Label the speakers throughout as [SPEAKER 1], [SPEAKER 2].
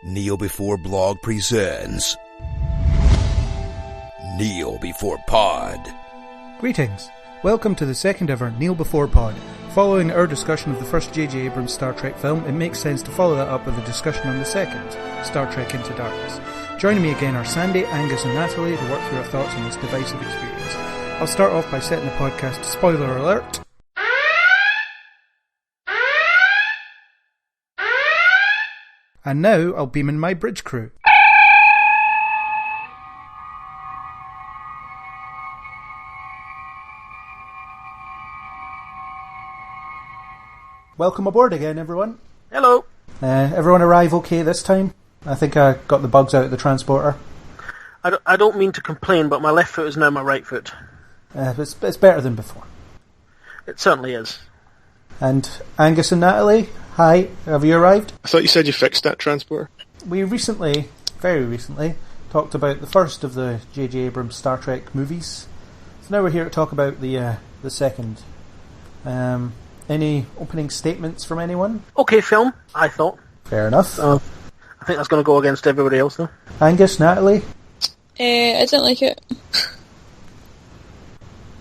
[SPEAKER 1] Kneel Before Blog presents Kneel Before Pod.
[SPEAKER 2] Greetings. Welcome to the second ever Kneel Before Pod. Following our discussion of the first J.J. Abrams Star Trek film, it makes sense to follow that up with a discussion on the second, Star Trek Into Darkness. Joining me again are Sandy, Angus and Natalie to work through our thoughts on this divisive experience. I'll start off by setting the podcast to spoiler alert. And now I'll beam in my bridge crew. Welcome aboard again, everyone.
[SPEAKER 3] Hello.
[SPEAKER 2] Everyone arrive okay this time? I think I got the bugs out of the transporter.
[SPEAKER 3] I don't mean to complain, but my left foot is now my right foot.
[SPEAKER 2] It's better than before.
[SPEAKER 3] It certainly is.
[SPEAKER 2] And Angus and Natalie, hi, have you arrived?
[SPEAKER 4] I thought you said you fixed that transporter.
[SPEAKER 2] We recently, very recently, talked about the first of the J.J. Abrams Star Trek movies. So now we're here to talk about the second. Any opening statements from anyone?
[SPEAKER 3] Okay film, I thought.
[SPEAKER 2] Fair enough.
[SPEAKER 3] I think that's going to go against everybody else, though.
[SPEAKER 2] Angus, Natalie?
[SPEAKER 5] I didn't like it.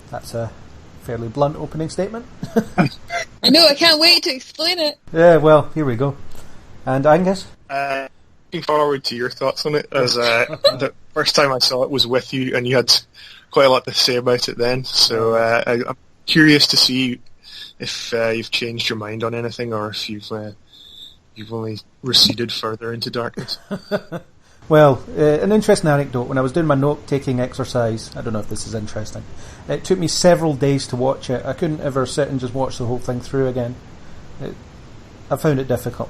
[SPEAKER 2] That's a fairly blunt opening statement.
[SPEAKER 5] I know, I can't wait to explain it.
[SPEAKER 2] Yeah, well, here we go. And Angus?
[SPEAKER 4] Looking forward to your thoughts on it, as the first time I saw it was with you, and you had quite a lot to say about it then, so I'm curious to see if you've changed your mind on anything, or if you've only receded further into darkness.
[SPEAKER 2] Well, an interesting anecdote. When I was doing my note-taking exercise, I don't know if this is interesting, it took me several days to watch it. I couldn't ever sit and just watch the whole thing through again. I found it difficult.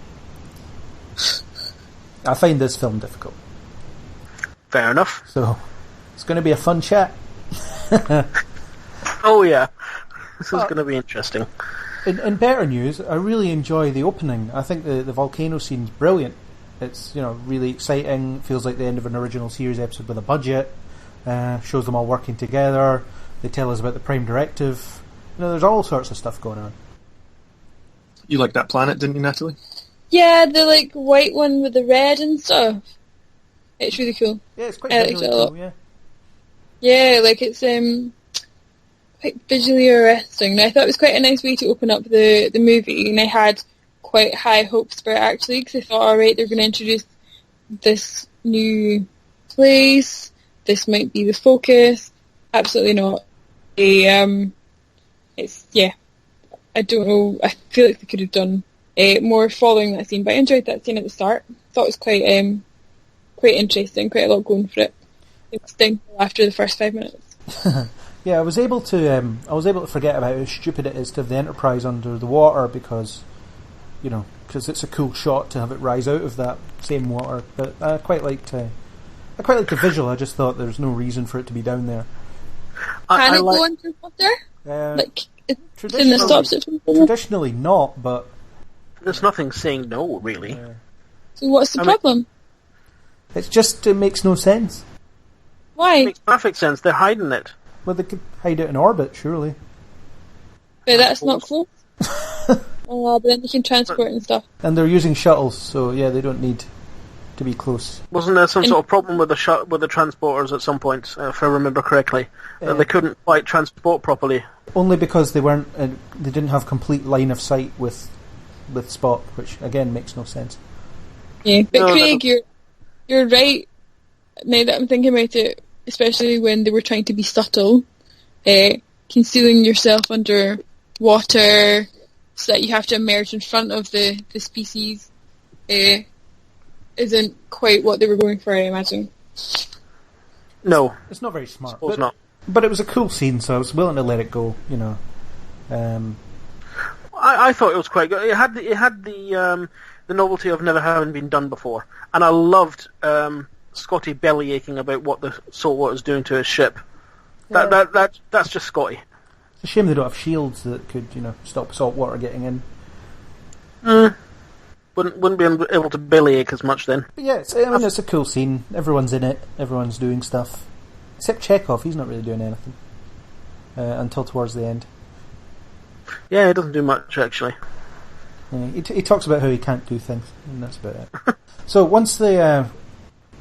[SPEAKER 2] I find this film difficult.
[SPEAKER 3] Fair enough.
[SPEAKER 2] So, it's going to be a fun chat.
[SPEAKER 3] Oh yeah, this is going to be interesting.
[SPEAKER 2] In better news, I really enjoy the opening. I think the volcano scene's brilliant. It's, really exciting. Feels like the end of an original series episode with a budget. Shows them all working together. They tell us about the Prime Directive. There's all sorts of stuff going on.
[SPEAKER 4] You liked that planet, didn't you, Natalie?
[SPEAKER 5] Yeah, the white one with the red and stuff. It's really cool.
[SPEAKER 2] Yeah, it's quite
[SPEAKER 5] I liked
[SPEAKER 2] visually
[SPEAKER 5] it a lot.
[SPEAKER 2] cool, yeah.
[SPEAKER 5] Yeah, it's quite visually arresting. And I thought it was quite a nice way to open up the movie, and I had quite high hopes for it actually, because I thought, alright, they're going to introduce this new place, this might be the focus. Absolutely not. I don't know, I feel like they could have done more following that scene, but I enjoyed that scene at the start. Thought it was quite interesting, quite a lot going for it. It was down after the first 5 minutes.
[SPEAKER 2] Yeah, I was able to forget about how stupid it is to have the Enterprise under the water, because it's a cool shot to have it rise out of that same water. But I quite liked the visual. I just thought there's no reason for it to be down there.
[SPEAKER 5] Can it go underwater? In the stop situation?
[SPEAKER 2] Traditionally not, but
[SPEAKER 3] there's nothing saying no, really.
[SPEAKER 5] So what's the problem?
[SPEAKER 2] It's just, it makes no sense.
[SPEAKER 5] Why?
[SPEAKER 3] It makes perfect sense. They're hiding it.
[SPEAKER 2] Well, they could hide it in orbit, surely.
[SPEAKER 5] But that's not close. But then they can transport and stuff.
[SPEAKER 2] And they're using shuttles, so yeah, they don't need to be close.
[SPEAKER 3] Wasn't there some sort of problem with the transporters at some point, if I remember correctly, that they couldn't quite transport properly?
[SPEAKER 2] Only because they didn't have complete line of sight with Spock, which again makes no sense.
[SPEAKER 5] Yeah, but Craig, you're right. Now that I'm thinking about it, especially when they were trying to be subtle, concealing yourself under water so that you have to emerge in front of the species isn't quite what they were going for, I imagine.
[SPEAKER 3] No.
[SPEAKER 2] It's not very smart.
[SPEAKER 3] Suppose not.
[SPEAKER 2] But it was a cool scene, so I was willing to let it go,
[SPEAKER 3] I thought it was quite good. It had the novelty of never having been done before. And I loved Scotty belly aching about what the saltwater is doing to his ship.
[SPEAKER 2] Yeah.
[SPEAKER 3] That's just Scotty.
[SPEAKER 2] It's a shame they don't have shields that could, stop salt water getting in.
[SPEAKER 3] Wouldn't be able to bellyache as much then.
[SPEAKER 2] But yeah, it's a cool scene. Everyone's in it. Everyone's doing stuff. Except Chekhov, he's not really doing anything. Until towards the end.
[SPEAKER 3] Yeah, it doesn't do much, actually.
[SPEAKER 2] Yeah, he talks about how he can't do things, and that's about it. So once they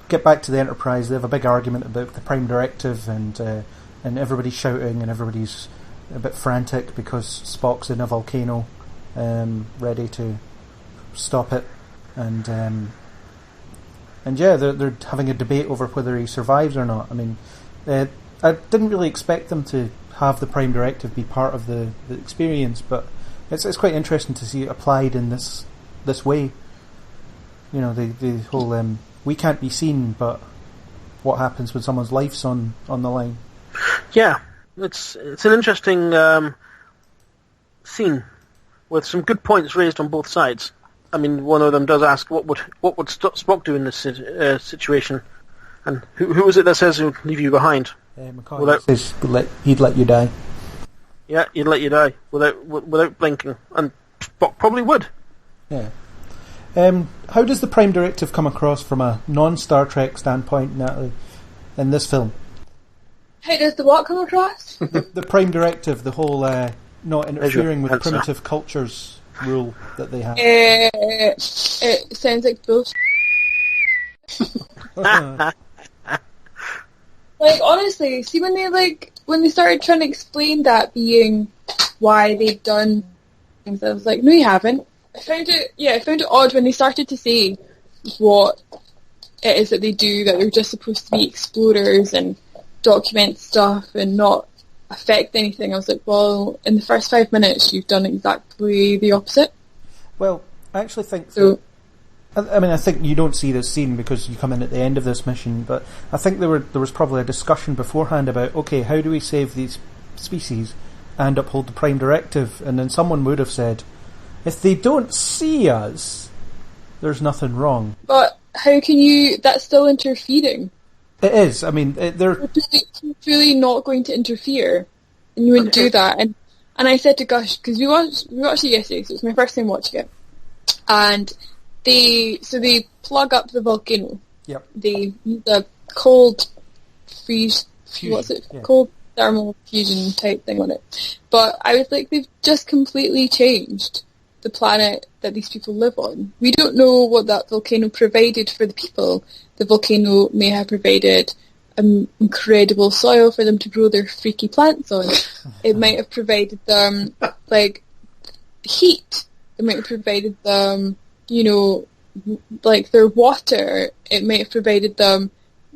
[SPEAKER 2] get back to the Enterprise, they have a big argument about the Prime Directive, and everybody's shouting and everybody's a bit frantic because Spock's in a volcano, ready to stop it, and yeah, they're having a debate over whether he survives or not. I mean, I didn't really expect them to have the Prime Directive be part of the experience, but it's quite interesting to see it applied in this way. You know, the whole we can't be seen, but what happens when someone's life's on the line?
[SPEAKER 3] Yeah, it's an interesting scene with some good points raised on both sides. I mean, one of them does ask, what would Spock do in this situation? And who is it that says he'll leave you behind?
[SPEAKER 2] McCoy says he'd let you die.
[SPEAKER 3] Yeah, he'd let you die without blinking, and Spock probably would.
[SPEAKER 2] Yeah. How does the Prime Directive come across from a non-Star Trek standpoint, Natalie, in this film?
[SPEAKER 5] How does the what come across?
[SPEAKER 2] The Prime Directive, the whole not interfering with primitive cultures rule that they have.
[SPEAKER 5] It sounds like bullshit. Like, honestly, see when they started trying to explain that being why they've done things, I was like, no, you haven't. I found it odd when they started to say what it is that they do, that they're just supposed to be explorers and document stuff and not affect anything. I was like, well, in the first 5 minutes you've done exactly the opposite.
[SPEAKER 2] Well, I actually think so. I mean, I think you don't see this scene because you come in at the end of this mission, but I think there was probably a discussion beforehand about, okay, how do we save these species and uphold the Prime Directive? And then someone would have said, if they don't see us, there's nothing wrong.
[SPEAKER 5] But how can you... That's still interfering.
[SPEAKER 2] It is. I mean, they're
[SPEAKER 5] really not going to interfere, and you wouldn't do that. And I said to Gush, because we watched it yesterday, so it's my first time watching it, and they plug up the volcano.
[SPEAKER 2] Yep.
[SPEAKER 5] They use a cold fusion. What's it?
[SPEAKER 2] Yeah.
[SPEAKER 5] Cold thermal fusion type thing on it. But I was like, they've just completely changed the planet that these people live on. We don't know what that volcano provided for the people. The volcano may have provided incredible soil for them to grow their freaky plants on. It might have provided them, like, heat. It might have provided them, you know, like their water. It might have provided them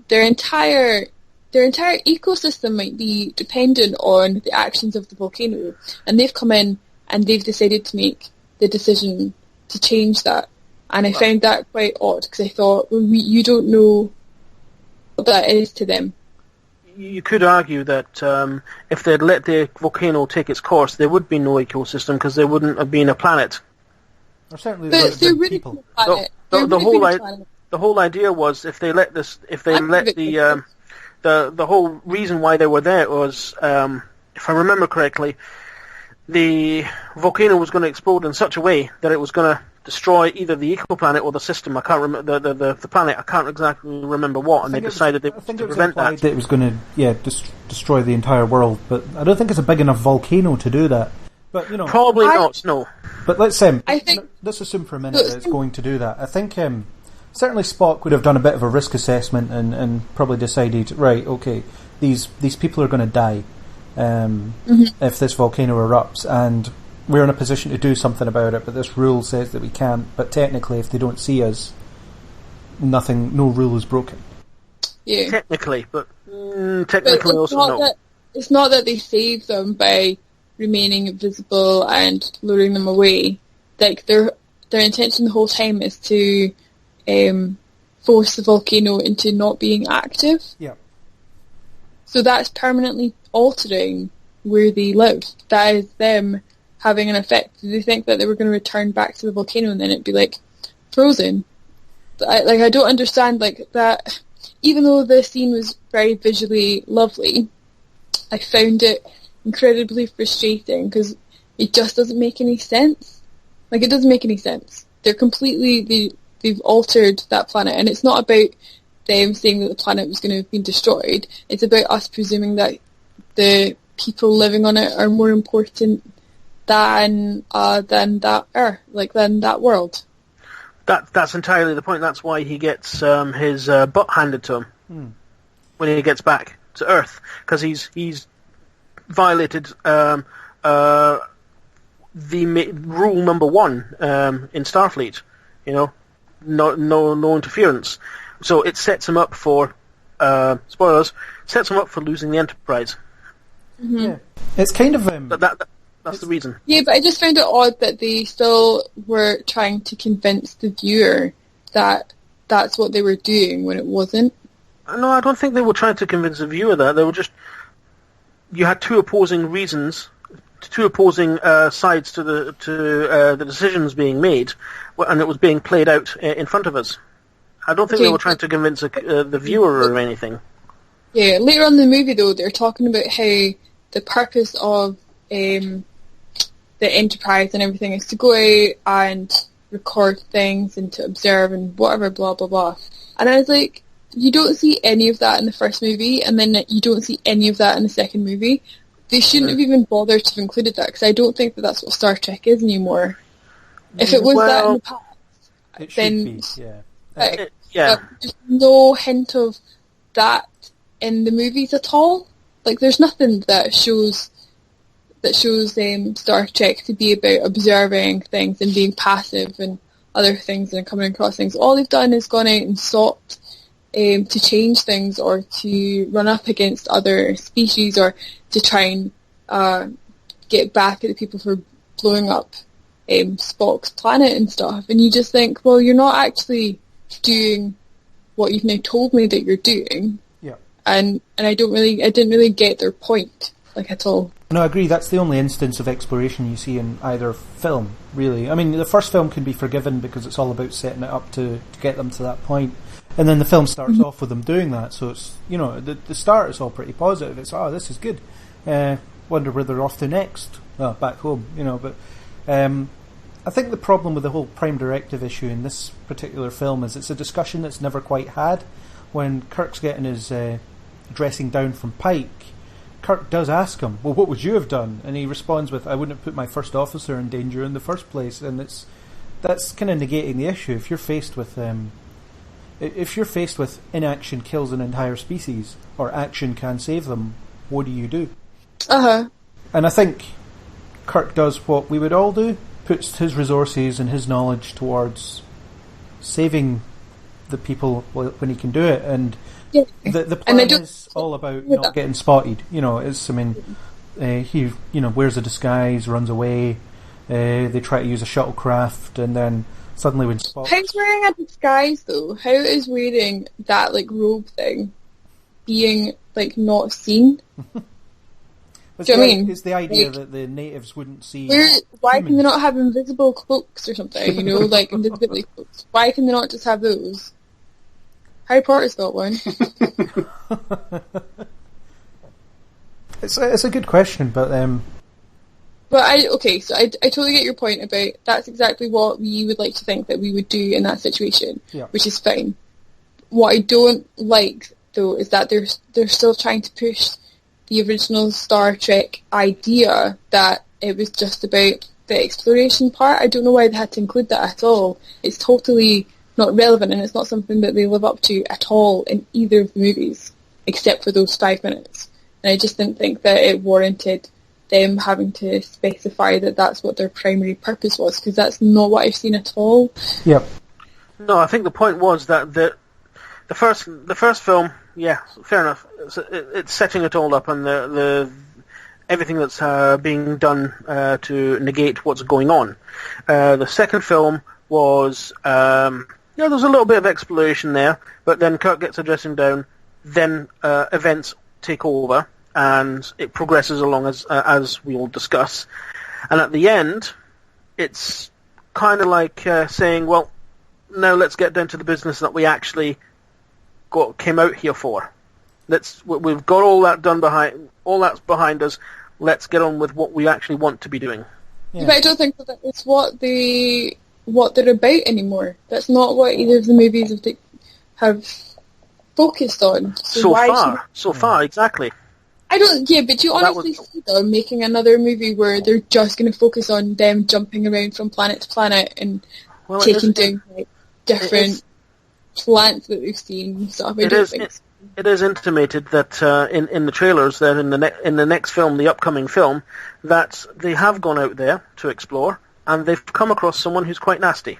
[SPEAKER 5] their entire ecosystem might be dependent on the actions of the volcano. And they've come in and they've decided to make the decision to change that. And I found that quite odd, because I thought, well, you don't know what that is to them.
[SPEAKER 3] You could argue that if they'd let the volcano take its course, there would be no ecosystem, because there wouldn't have been a planet.
[SPEAKER 2] Or certainly
[SPEAKER 5] But they're really
[SPEAKER 2] people.
[SPEAKER 5] planet.
[SPEAKER 3] The whole idea was the whole reason why they were there was, if I remember correctly, the volcano was going to explode in such a way that it was going to destroy either the ecoplanet or the system. I can't remember the planet. I can't exactly remember what, and they decided to prevent that.
[SPEAKER 2] It was going to destroy the entire world, but I don't think it's a big enough volcano to do that. But you know,
[SPEAKER 3] probably not. No.
[SPEAKER 2] But let's assume for a minute that it's going to do that. I think certainly Spock would have done a bit of a risk assessment and probably decided, right, okay, these people are going to die if this volcano erupts, and we're in a position to do something about it, but this rule says that we can't. But technically, if they don't see us, no rule is broken.
[SPEAKER 5] Yeah.
[SPEAKER 3] Technically, but technically also no.
[SPEAKER 5] It's not that they save them by remaining invisible and luring them away. Like, their intention the whole time is to force the volcano into not being active.
[SPEAKER 2] Yeah.
[SPEAKER 5] So that's permanently altering where they live. That is them having an effect. Did they think that they were going to return back to the volcano and then it'd be like frozen? I don't understand that. Even though the scene was very visually lovely, I found it incredibly frustrating because it just doesn't make any sense. Like, it doesn't make any sense. They've altered that planet, and it's not about them saying that the planet was going to have been destroyed. It's about us presuming that the people living on it are more important than that world.
[SPEAKER 3] That's entirely the point. That's why he gets his butt handed to him when he gets back to Earth, because he's violated the rule number 1 in Starfleet. No interference. So it sets him up for spoilers. Sets him up for losing the Enterprise.
[SPEAKER 5] Mm-hmm.
[SPEAKER 2] Yeah. It's kind of
[SPEAKER 3] that's the reason.
[SPEAKER 5] Yeah, but I just found it odd that they still were trying to convince the viewer that that's what they were doing when it wasn't.
[SPEAKER 3] No, I don't think they were trying to convince the viewer that. They were just... You had two opposing reasons, two opposing sides to the decisions being made, and it was being played out in front of us. I don't think they were trying to convince the viewer or anything.
[SPEAKER 5] Yeah, later on in the movie, though, they're talking about how the purpose of the Enterprise and everything is to go out and record things and to observe and whatever, blah, blah, blah. And I was like, you don't see any of that in the first movie, and then you don't see any of that in the second movie. They shouldn't have even bothered to have included that, because I don't think that that's what Star Trek is anymore. If it was that in the past,
[SPEAKER 2] it should
[SPEAKER 5] then...
[SPEAKER 2] be, yeah.
[SPEAKER 5] There's no hint of that in the movies at all. Like, there's nothing that shows Star Trek to be about observing things and being passive and other things and coming across things. All they've done is gone out and sought to change things or to run up against other species or to try and get back at the people for blowing up Spock's planet and stuff. And you just think, well, you're not actually doing what you've now told me that you're doing.
[SPEAKER 2] Yeah.
[SPEAKER 5] And I didn't really get their point, like, at all.
[SPEAKER 2] No, I agree. That's the only instance of exploration you see in either film, really. I mean, the first film can be forgiven because it's all about setting it up to get them to that point. And then the film starts off with them doing that. So it's, the start is all pretty positive. It's, this is good. Wonder where they're off to next. Well, back home, but I think the problem with the whole Prime Directive issue in this particular film is it's a discussion that's never quite had. When Kirk's getting his dressing down from Pike, Kirk does ask him, well, what would you have done? And he responds with, I wouldn't have put my first officer in danger in the first place. And that's kind of negating the issue. If you're faced with inaction kills an entire species, or action can save them, what do you do?
[SPEAKER 5] Uh-huh.
[SPEAKER 2] And I think Kirk does what we would all do, puts his resources and his knowledge towards saving the people when he can do it. And the plan is all about not getting spotted. He wears a disguise, runs away, they try to use a shuttlecraft, and then suddenly when Spock...
[SPEAKER 5] How's wearing a disguise, though? How is wearing that, robe thing being, not seen? Do you know what I mean?
[SPEAKER 2] It's the idea that the natives wouldn't see...
[SPEAKER 5] Why can they not have invisible cloaks or something, invisibility cloaks? Why can they not just have those? Harry Potter's got one.
[SPEAKER 2] It's a good question, but...
[SPEAKER 5] But I totally get your point about that's exactly what we would like to think that we would do in that situation, which is fine. What I don't like, though, is that they're still trying to push the original Star Trek idea that it was just about the exploration part. I don't know why they had to include that at all. It's totally not relevant, and it's not something that they live up to at all in either of the movies, except for those 5 minutes. And I just didn't think that it warranted them having to specify that that's what their primary purpose was, because that's not what I've seen at all.
[SPEAKER 2] Yep.
[SPEAKER 3] No, I think the point was that the first film, yeah, fair enough. It's setting it all up, and the everything that's being done to negate what's going on. The second film was, there's a little bit of exploration there, but then Kirk gets a dressing down, then events take over, and it progresses along as we will discuss. And at the end, it's kind of like saying, well, now let's get down to the business that we actually came out here for. We've got all that done all that's behind us. Let's get on with what we actually want to be doing.
[SPEAKER 5] Yeah. But I don't think that it's what they're about anymore. That's not what either of the movies have focused on.
[SPEAKER 3] So far, exactly.
[SPEAKER 5] I don't. Yeah, but you honestly see them making another movie where they're just going to focus on them jumping around from planet to planet and taking down like different plants that they've seen and stuff. It
[SPEAKER 3] is intimated that in the trailers that in the next film, the upcoming film, that they have gone out there to explore and they've come across someone who's quite nasty.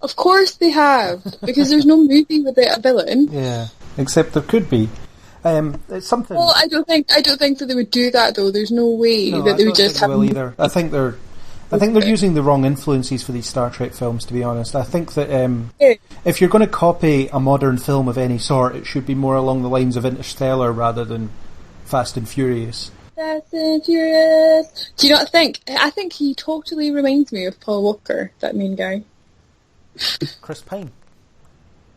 [SPEAKER 5] Of course they have, because there's no movie without a villain.
[SPEAKER 2] Yeah, except there could be. It's something.
[SPEAKER 5] Well, I don't think that they would do that though. There's no way that they would just have.
[SPEAKER 2] Will either. I think they're using the wrong influences for these Star Trek films. To be honest, I think that if you're going to copy a modern film of any sort, it should be more along the lines of Interstellar rather than Fast and Furious.
[SPEAKER 5] Fast and Furious. Do you not think? I think he totally reminds me of Paul Walker, that main guy.
[SPEAKER 2] Chris Pine.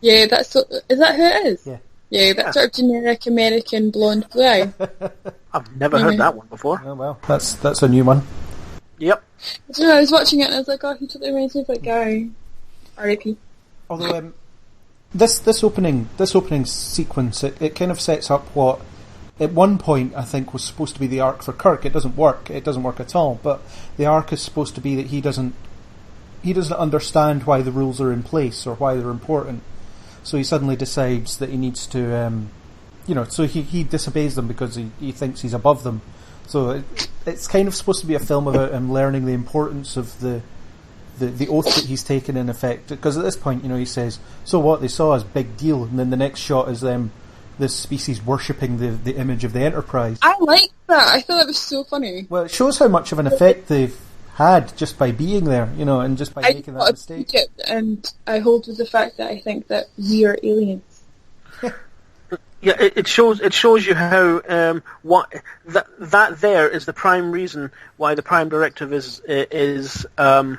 [SPEAKER 5] Yeah, is that who it is?
[SPEAKER 2] Yeah.
[SPEAKER 5] Yeah, that sort of generic American blonde blue eye.
[SPEAKER 3] I've never heard that one before.
[SPEAKER 2] Oh well, that's a new one.
[SPEAKER 3] Yep.
[SPEAKER 5] I don't know, I was watching it and I was like, oh, he totally reminds me of that guy. R.I.P.
[SPEAKER 2] Although this opening sequence, it kind of sets up what at one point I think was supposed to be the arc for Kirk. It doesn't work at all. But the arc is supposed to be that he doesn't understand why the rules are in place or why they're important. So he suddenly decides that he needs to, so he disobeys them because he thinks he's above them. So it's kind of supposed to be a film about him learning the importance of the oath that he's taken in effect. Because at this point, he says, so what, they saw us, big deal. And then the next shot is this species worshipping the image of the Enterprise.
[SPEAKER 5] I like that. I thought that was so funny.
[SPEAKER 2] Well, it shows how much of an effect they've had just by being there, and just by making that mistake.
[SPEAKER 5] Egypt, and I hold with the fact that I think that we are aliens.
[SPEAKER 3] Yeah, it shows you how that there is the prime reason why the Prime Directive is in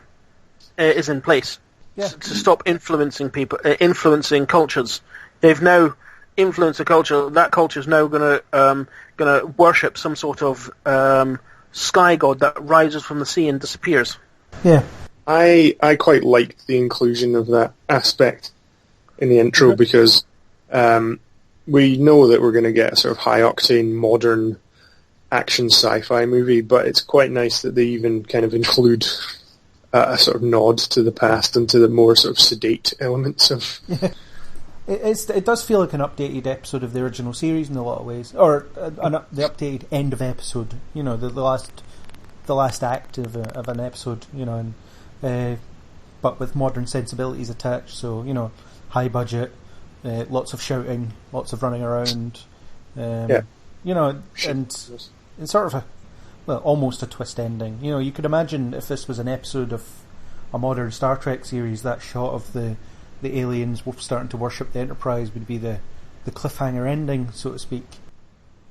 [SPEAKER 3] place.
[SPEAKER 2] Yeah.
[SPEAKER 3] To stop influencing people, influencing cultures. They've now influenced a culture. That culture is now gonna worship some sort of sky god that rises from the sea and disappears.
[SPEAKER 2] Yeah.
[SPEAKER 4] I quite liked the inclusion of that aspect in the intro because we know that we're going to get a sort of high-octane, modern action sci-fi movie, but it's quite nice that they even kind of include a sort of nod to the past and to the more sort of sedate elements of...
[SPEAKER 2] Yeah. It does feel like an updated episode of the original series in a lot of ways, or the updated end of episode. The last act of an episode. But with modern sensibilities attached. So high budget, lots of shouting, lots of running around. And sort of almost a twist ending. You could imagine if this was an episode of a modern Star Trek series, that shot of the aliens starting to worship the Enterprise would be the cliffhanger ending, so to speak.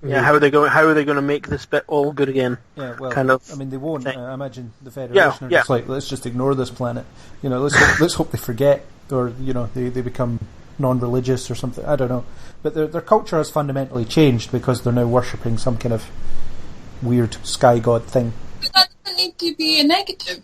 [SPEAKER 3] Yeah, how are they going to make this bit all good again?
[SPEAKER 2] Yeah, well,
[SPEAKER 3] kind of.
[SPEAKER 2] I mean, they won't. I imagine the Federation are just like, let's just ignore this planet. Let's hope they forget, or they become non-religious or something. I don't know, but their culture has fundamentally changed because they're now worshipping some kind of weird sky god thing.
[SPEAKER 5] But that doesn't need to be a negative.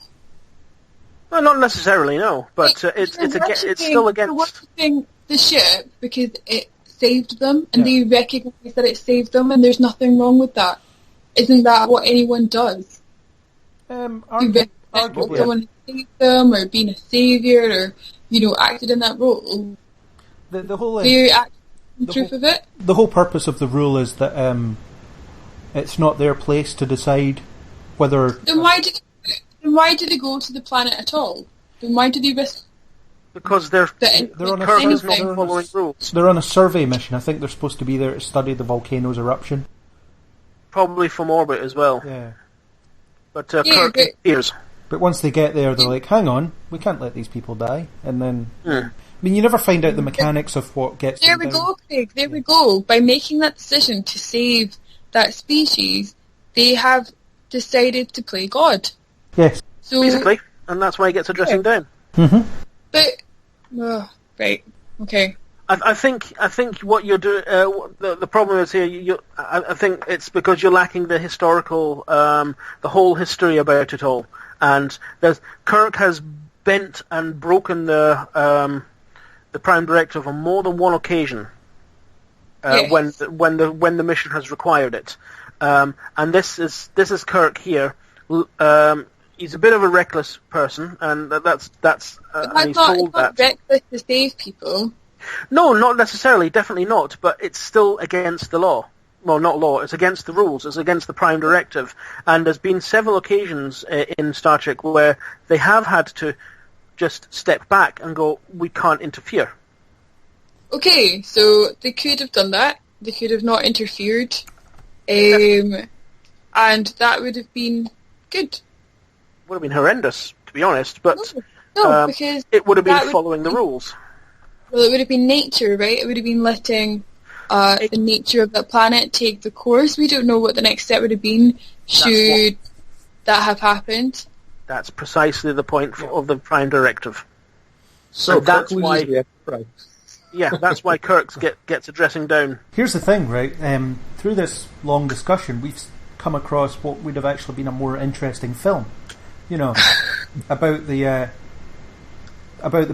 [SPEAKER 3] Well, not necessarily, no. But it's still against.
[SPEAKER 5] They're worshipping the ship because it saved them, and they recognise that it saved them, and there's nothing wrong with that. Isn't that what anyone does?
[SPEAKER 2] Arguably,
[SPEAKER 5] someone saved them, or being a saviour, or acted in that role.
[SPEAKER 2] The whole
[SPEAKER 5] truth of it.
[SPEAKER 2] The whole purpose of the rule is that it's not their place to decide whether.
[SPEAKER 5] Then why did they go to the planet at all? Then why did they risk?
[SPEAKER 3] Because they're on following rules.
[SPEAKER 2] They're on a survey mission. I think they're supposed to be there to study the volcano's eruption.
[SPEAKER 3] Probably from orbit as well.
[SPEAKER 2] Yeah.
[SPEAKER 3] But Kirk appears.
[SPEAKER 2] But once they get there, they're like, hang on, we can't let these people die. And then... I mean, you never find out the mechanics of what gets them down.
[SPEAKER 5] There we go, Craig. There we go. By making that decision to save that species, they have decided to play God.
[SPEAKER 2] Yes.
[SPEAKER 5] So,
[SPEAKER 3] basically, and that's why he gets a dressing down.
[SPEAKER 2] Mm-hmm.
[SPEAKER 5] But, right, okay.
[SPEAKER 3] I think what you're doing. The problem is here. I think it's because you're lacking the historical, the whole history about it all. And Kirk has bent and broken the Prime Directive on more than one occasion.
[SPEAKER 5] Yes.
[SPEAKER 3] when the mission has required it. And this is Kirk here. He's a bit of a reckless person, and that's and he's told that.
[SPEAKER 5] It's not reckless to save people.
[SPEAKER 3] No, not necessarily. Definitely not. But it's still against the law. Well, not law. It's against the rules. It's against the Prime Directive. And there's been several occasions in Star Trek where they have had to just step back and go, "We can't interfere."
[SPEAKER 5] Okay, so they could have done that. They could have not interfered, and that would have been good.
[SPEAKER 3] Would have been horrendous, to be honest. But
[SPEAKER 5] No, because
[SPEAKER 3] it would have been following the rules.
[SPEAKER 5] Well, it would have been nature, right? It would have been letting the nature of that planet take the course. We don't know what the next step would have been should that have happened.
[SPEAKER 3] That's precisely the point of the Prime Directive.
[SPEAKER 4] So
[SPEAKER 3] that's
[SPEAKER 4] Kirk
[SPEAKER 3] why.
[SPEAKER 4] loses the Enterprise.
[SPEAKER 3] Yeah, that's why Kirk gets a dressing down.
[SPEAKER 2] Here's the thing, right? Through this long discussion, we've come across what would have actually been a more interesting film. You know, about the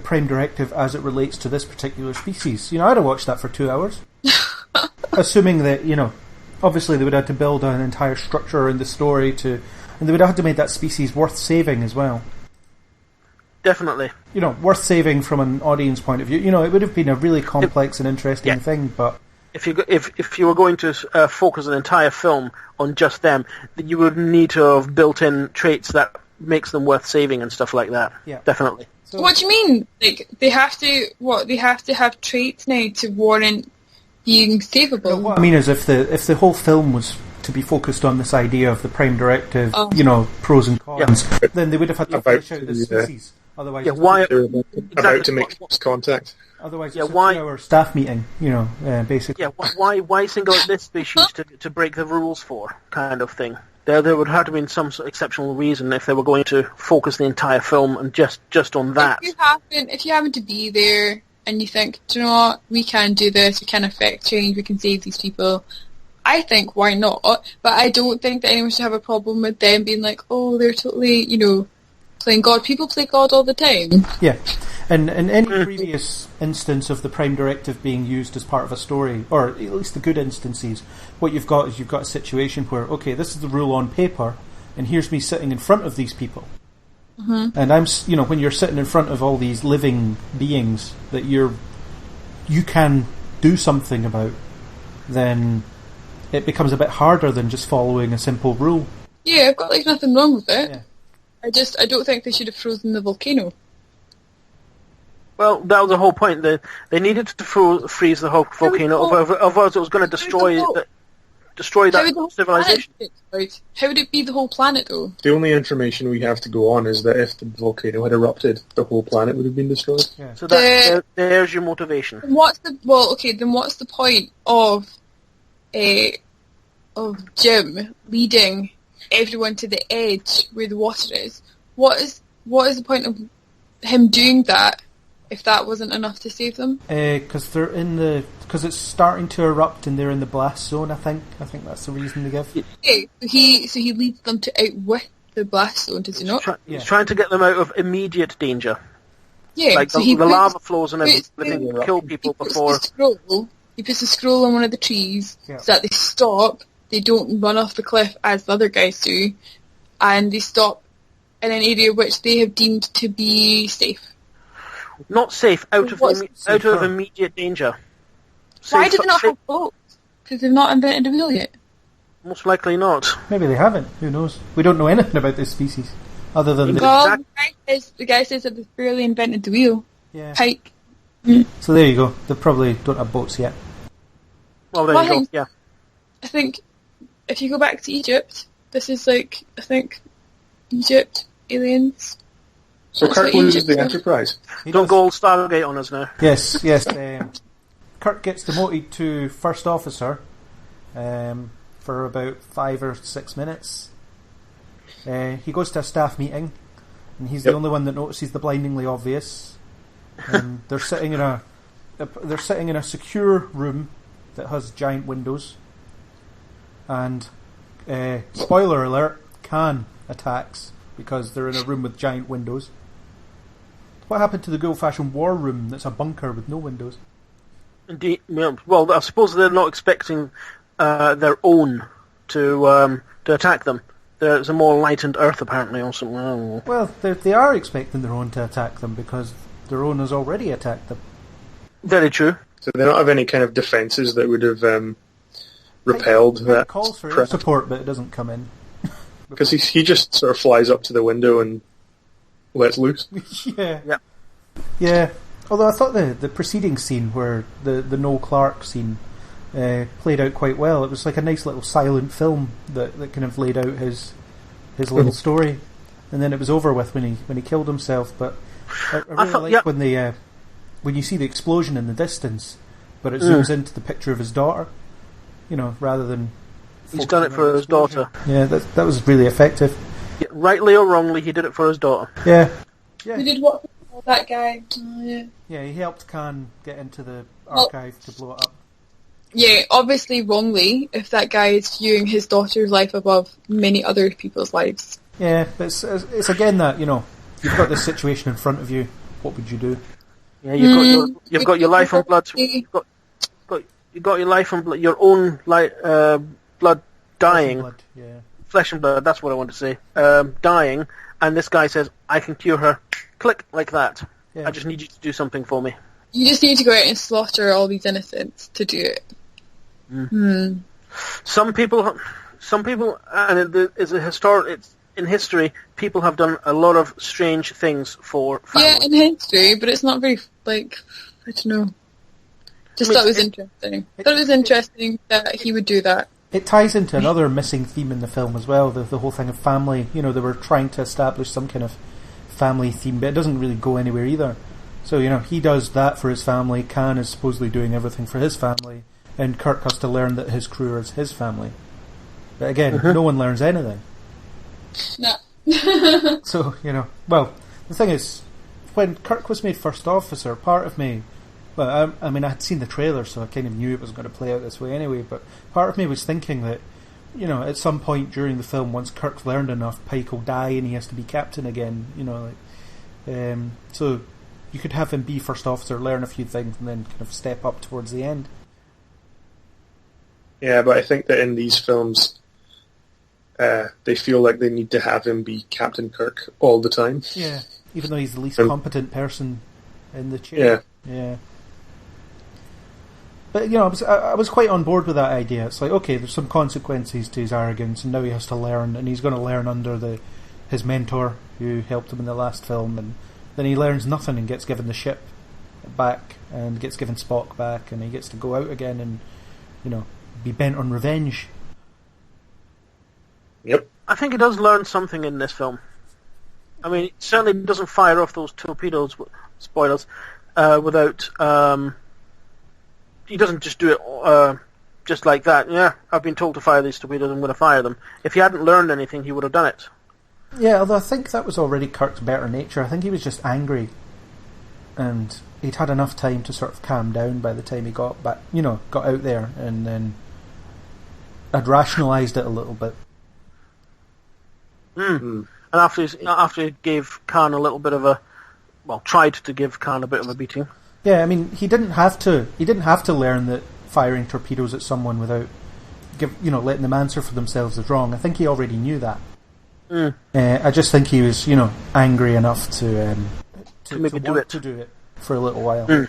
[SPEAKER 2] Prime Directive as it relates to this particular species. You know, I'd have watched that for 2 hours. Assuming that, you know, obviously they would have had to build an entire structure around the story and they would have had to make that species worth saving as well.
[SPEAKER 3] Definitely.
[SPEAKER 2] You know, worth saving from an audience point of view. You know, it would have been a really complex and interesting thing, but...
[SPEAKER 3] If you were going to focus an entire film on just them, then you would need to have built in traits that makes them worth saving and stuff like that.
[SPEAKER 2] Yeah.
[SPEAKER 3] Definitely.
[SPEAKER 5] So, what do you mean? Like, they have to have traits now to warrant being savable?
[SPEAKER 2] No, what I mean is if the whole film was to be focused on this idea of the Prime Directive, you know, pros and cons, then they would have had to flesh out the species. Otherwise,
[SPEAKER 3] why
[SPEAKER 4] they're about to make close contact.
[SPEAKER 2] Otherwise, it's a 2-hour staff meeting, you know, basically.
[SPEAKER 3] Yeah, why single out this species to break the rules for, kind of thing. There would have to been some sort of exceptional reason if they were going to focus the entire film and just on that.
[SPEAKER 5] If you happen to be there and you think, do you know what, we can do this, we can affect change, we can save these people, I think why not? But I don't think that anyone should have a problem with them being like, oh, they're totally, you know, playing God. People play God all the time.
[SPEAKER 2] Yeah. And in any previous instance of the Prime Directive being used as part of a story, or at least the good instances, what you've got is you've got a situation where, okay, this is the rule on paper, and here's me sitting in front of these people. Mm-hmm. And I'm, you know, when you're sitting in front of all these living beings that you can do something about, then it becomes a bit harder than just following a simple rule.
[SPEAKER 5] Yeah, I've got like nothing wrong with it.
[SPEAKER 2] Yeah.
[SPEAKER 5] I don't think they should have frozen the volcano.
[SPEAKER 3] Well, that was the whole point. They needed to freeze the whole volcano, otherwise it was going to destroy that civilization.
[SPEAKER 5] How would it be the whole planet, though?
[SPEAKER 4] The only information we have to go on is that if the volcano had erupted, the whole planet would have been destroyed.
[SPEAKER 2] Yeah.
[SPEAKER 3] So there's your motivation.
[SPEAKER 5] Then what's the point of Jim leading everyone to the edge where the water is? What is the point of him doing that if that wasn't enough to save them?
[SPEAKER 2] Because it's starting to erupt and they're in the blast zone. I think that's the reason they give.
[SPEAKER 5] Okay, so he leads them to outwit the blast zone, does he not?
[SPEAKER 3] He's trying to get them out of immediate danger.
[SPEAKER 5] Yeah,
[SPEAKER 3] like
[SPEAKER 5] so
[SPEAKER 3] the lava flows and everything kill people before.
[SPEAKER 5] He puts a scroll on one of the trees so that they stop. They don't run off the cliff as the other guys do, and they stop in an area which they have deemed to be safe.
[SPEAKER 3] Not safe, out of immediate danger.
[SPEAKER 5] Why do they not have boats? Because they've not invented a wheel yet.
[SPEAKER 3] Most likely not.
[SPEAKER 2] Maybe they haven't. Who knows? We don't know anything about this species, other than
[SPEAKER 5] the guy says that they've barely invented the wheel.
[SPEAKER 2] Yeah.
[SPEAKER 5] Pike.
[SPEAKER 2] So there you go. They probably don't have boats yet.
[SPEAKER 3] Well, there you go. Yeah.
[SPEAKER 5] I think if you go back to Egypt, this is like, I think, Egypt, aliens.
[SPEAKER 4] So Kirk loses the Enterprise.
[SPEAKER 3] Don't go all Stargate on us now.
[SPEAKER 2] Yes. Kirk gets demoted to First Officer for about 5 or 6 minutes. He goes to a staff meeting, and he's the only one that notices the blindingly obvious. They're sitting in a secure room that has giant windows. And spoiler alert: Khan attacks because they're in a room with giant windows. What happened to the good old-fashioned war room that's a bunker with no windows?
[SPEAKER 3] Indeed. Yeah. Well, I suppose they're not expecting their own to attack them. There's a more enlightened Earth, apparently, or something. I don't know.
[SPEAKER 2] Well, they are expecting their own to attack them because their own has already attacked them.
[SPEAKER 3] Very true.
[SPEAKER 4] So they don't have any kind of defences that would have repelled
[SPEAKER 2] It
[SPEAKER 4] that.
[SPEAKER 2] calls for air support, but it doesn't come in.
[SPEAKER 4] Because he just sort of flies up to the window and lets loose.
[SPEAKER 2] Yeah.
[SPEAKER 3] Yeah.
[SPEAKER 2] Yeah. Although I thought the preceding scene, where the Noel Clarke scene, played out quite well. It was like a nice little silent film that kind of laid out his little story, and then it was over with when he killed himself. But I really like when you see the explosion in the distance, but it zooms into the picture of his daughter. You know, rather than
[SPEAKER 3] he's done it for his daughter.
[SPEAKER 2] Yeah, that was really effective.
[SPEAKER 3] Yeah, rightly or wrongly, he did it for his daughter.
[SPEAKER 2] Yeah.
[SPEAKER 5] He did what for that guy? Oh, yeah.
[SPEAKER 2] Yeah, he helped Khan get into the archive to blow it up.
[SPEAKER 5] Yeah, obviously wrongly, if that guy is viewing his daughter's life above many other people's lives.
[SPEAKER 2] Yeah, but it's again that, you know, you've got this situation in front of you, what would you do?
[SPEAKER 3] Yeah, you've got your life and blood. You've got your life and blood, your own blood dying. Flesh and blood, that's what I want to say. Dying, and this guy says, I can cure her. Click, like that. Yeah. I just need you to do something for me.
[SPEAKER 5] You just need to go out and slaughter all these innocents to do it.
[SPEAKER 3] Some people, and it's in history, people have done a lot of strange things for family.
[SPEAKER 5] Yeah, in history, but it's not very, I don't know. Just thought it was interesting. Thought it was interesting that he would do that.
[SPEAKER 2] It ties into another missing theme in the film as well, the whole thing of family. You know, they were trying to establish some kind of family theme, but it doesn't really go anywhere either. So, you know, he does that for his family, Khan is supposedly doing everything for his family, and Kirk has to learn that his crew is his family. But again, no one learns anything.
[SPEAKER 5] No.
[SPEAKER 2] So, you know, well, the thing is, when Kirk was made first officer, part of me, well, I mean, I had seen the trailer, so I kind of knew it was going to play out this way anyway, but part of me was thinking that, you know, at some point during the film, once Kirk's learned enough, Pike will die and he has to be captain again, you know, so you could have him be first officer, learn a few things, and then kind of step up towards the end.
[SPEAKER 4] Yeah, but I think that in these films, they feel like they need to have him be Captain Kirk all the time.
[SPEAKER 2] Yeah, even though he's the least competent person in the chair. Yeah. But, you know, I was quite on board with that idea. It's like, okay, there's some consequences to his arrogance, and now he has to learn, and he's going to learn under his mentor, who helped him in the last film, and then he learns nothing and gets given the ship back, and gets given Spock back, and he gets to go out again and, you know, be bent on revenge.
[SPEAKER 4] Yep.
[SPEAKER 3] I think he does learn something in this film. I mean, he certainly doesn't fire off those torpedoes, spoilers, without... he doesn't just do it just like that. Yeah, I've been told to fire these torpedoes, I'm going to fire them. If he hadn't learned anything, he would have done it.
[SPEAKER 2] Yeah, although I think that was already Kirk's better nature. I think he was just angry, and he'd had enough time to sort of calm down by the time he got back, you know, got out there, and then had rationalised it a little bit.
[SPEAKER 3] And after he gave Khan a little bit of a, well, tried to give Khan a bit of a beating.
[SPEAKER 2] Yeah, I mean, he didn't have to learn that firing torpedoes at someone without, letting them answer for themselves is wrong. I think he already knew that. I just think he was, you know, angry enough to
[SPEAKER 3] maybe do
[SPEAKER 2] it for a little while.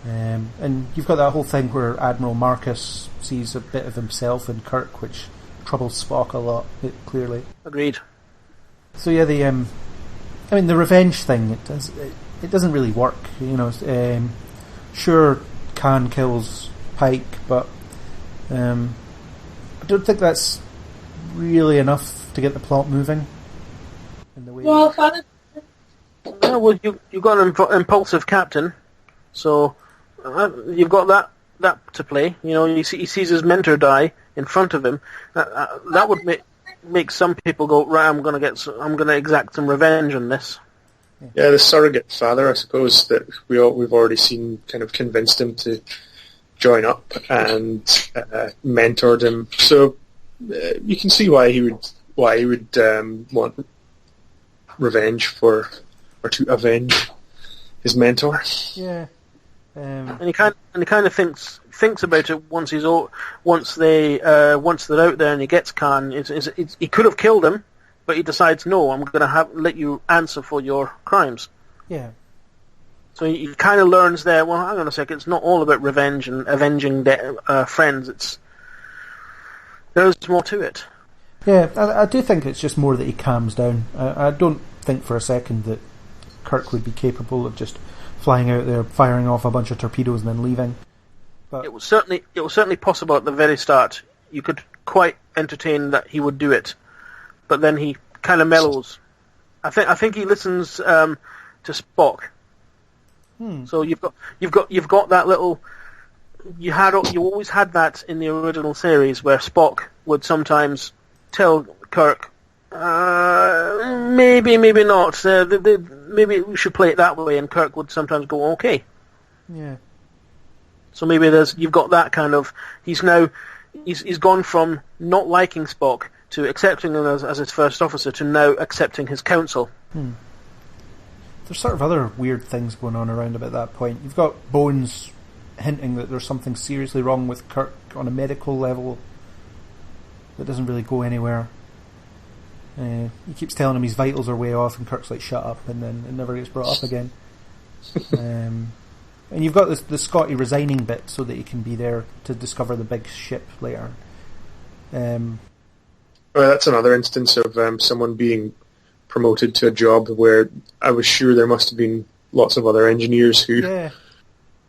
[SPEAKER 2] And you've got that whole thing where Admiral Marcus sees a bit of himself in Kirk, which troubles Spock a lot, clearly.
[SPEAKER 3] Agreed.
[SPEAKER 2] So yeah, the revenge thing, it doesn't really work, you know. Sure, Khan kills Pike, but I don't think that's really enough to get the plot moving. In the way
[SPEAKER 3] you've got an impulsive captain, so you've got that to play. You know, he sees his mentor die in front of him. That would make some people go, right, I'm going to exact some revenge on this.
[SPEAKER 4] Yeah, the surrogate father, I suppose, that we've already seen kind of convinced him to join up and mentored him. So you can see why he would want revenge or to avenge his mentor.
[SPEAKER 2] Yeah,
[SPEAKER 3] And he kind of thinks about it once they're out there and he gets Khan. He could have killed him, but he decides, no, I'm going to let you answer for your crimes.
[SPEAKER 2] Yeah.
[SPEAKER 3] So he kind of learns there. Well, hang on a second. It's not all about revenge and avenging friends. There's more to it.
[SPEAKER 2] Yeah, I do think it's just more that he calms down. I don't think for a second that Kirk would be capable of just flying out there, firing off a bunch of torpedoes and then leaving. But
[SPEAKER 3] it was certainly possible at the very start. You could quite entertain that he would do it, but then he kind of mellows. I think he listens to Spock. So you've got that little. You always had that in the original series where Spock would sometimes tell Kirk, maybe not. Maybe we should play it that way, and Kirk would sometimes go, okay.
[SPEAKER 2] Yeah.
[SPEAKER 3] So maybe you've got that kind of. He's gone from not liking Spock to accepting him as his first officer to now accepting his counsel.
[SPEAKER 2] There's sort of other weird things going on around about that point. You've got Bones hinting that there's something seriously wrong with Kirk on a medical level that doesn't really go anywhere. He keeps telling him his vitals are way off, and Kirk's like, shut up, and then it never gets brought up again. And you've got the Scotty resigning bit so that he can be there to discover the big ship later.
[SPEAKER 4] Well, that's another instance of someone being promoted to a job where I was sure there must have been lots of other engineers who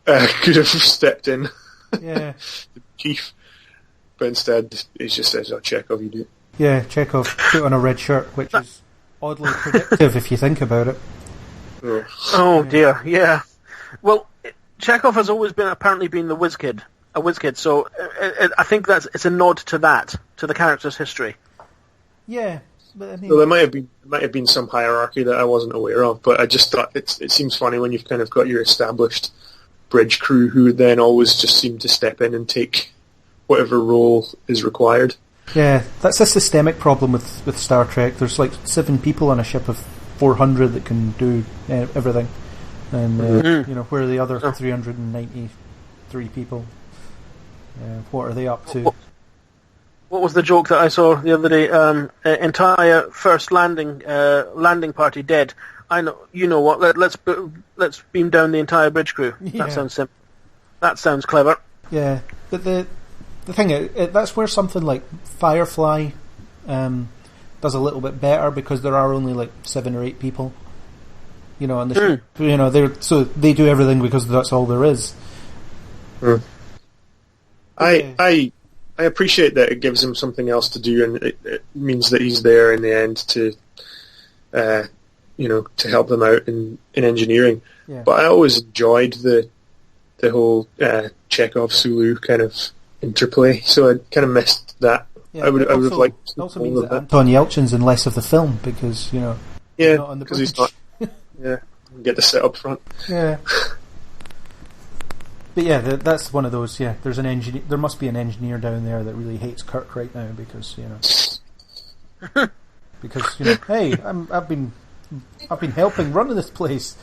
[SPEAKER 4] could have stepped in.
[SPEAKER 2] Yeah.
[SPEAKER 4] The chief. But instead, he just says, oh, Chekhov, you do it.
[SPEAKER 2] Yeah, Chekhov put on a red shirt, which is oddly predictive if you think about it.
[SPEAKER 3] Oh dear, yeah. Well, Chekhov has always apparently been a whiz kid. So I think it's a nod to that, to the character's history.
[SPEAKER 2] Yeah, but I mean,
[SPEAKER 4] well, there might have been some hierarchy that I wasn't aware of, but I just thought it seems funny when you've kind of got your established bridge crew who then always just seem to step in and take whatever role is required.
[SPEAKER 2] Yeah, that's a systemic problem with Star Trek. There's like 7 people on a ship of 400 that can do everything, and where are the other 393 people? What are they up to?
[SPEAKER 3] What was the joke that I saw the other day? Entire first landing party dead. I know. You know what? Let's beam down the entire bridge crew.
[SPEAKER 2] Yeah.
[SPEAKER 3] That sounds simple. That sounds clever.
[SPEAKER 2] Yeah, but the thing is, that's where something like Firefly does a little bit better, because there are only like 7 or 8 people. On the ship. So they do everything because that's all there is.
[SPEAKER 4] I appreciate that it gives him something else to do, and it means that he's there in the end to help them out in engineering.
[SPEAKER 2] Yeah.
[SPEAKER 4] But I always enjoyed the whole Chekhov Sulu kind of interplay, so I kind of missed that.
[SPEAKER 2] Yeah,
[SPEAKER 4] I would have liked.
[SPEAKER 2] It also means that Anton Yelchin's in less of the film because he's not on the bridge.
[SPEAKER 4] He's not. Yeah, get to sit up front.
[SPEAKER 2] Yeah. But yeah, that's one of those. Yeah, there's an engineer. There must be an engineer down there that really hates Kirk right now because hey, I've been helping run this place.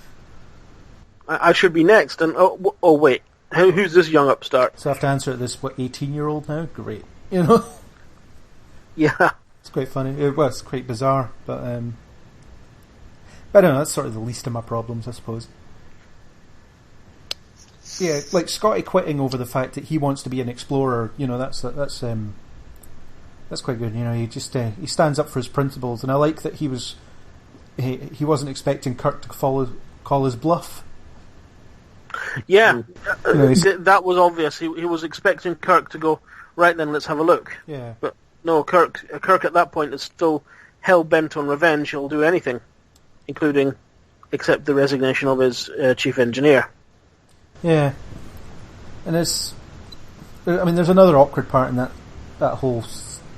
[SPEAKER 3] I should be next. And oh wait, who's this young upstart?
[SPEAKER 2] So I have to answer this 18-year-old now. Great,
[SPEAKER 3] Yeah,
[SPEAKER 2] it's quite funny. It's quite bizarre, but I don't know. That's sort of the least of my problems, I suppose. Yeah, like Scotty quitting over the fact that he wants to be an explorer. That's quite good. He just he stands up for his principles, and I like that he wasn't expecting Kirk to call his bluff.
[SPEAKER 3] Yeah, that was obvious. He was expecting Kirk to go, right then, let's have a look.
[SPEAKER 2] Yeah,
[SPEAKER 3] but no, Kirk at that point is still hell bent on revenge. He'll do anything, including accept the resignation of his chief engineer.
[SPEAKER 2] Yeah, and there's another awkward part in that whole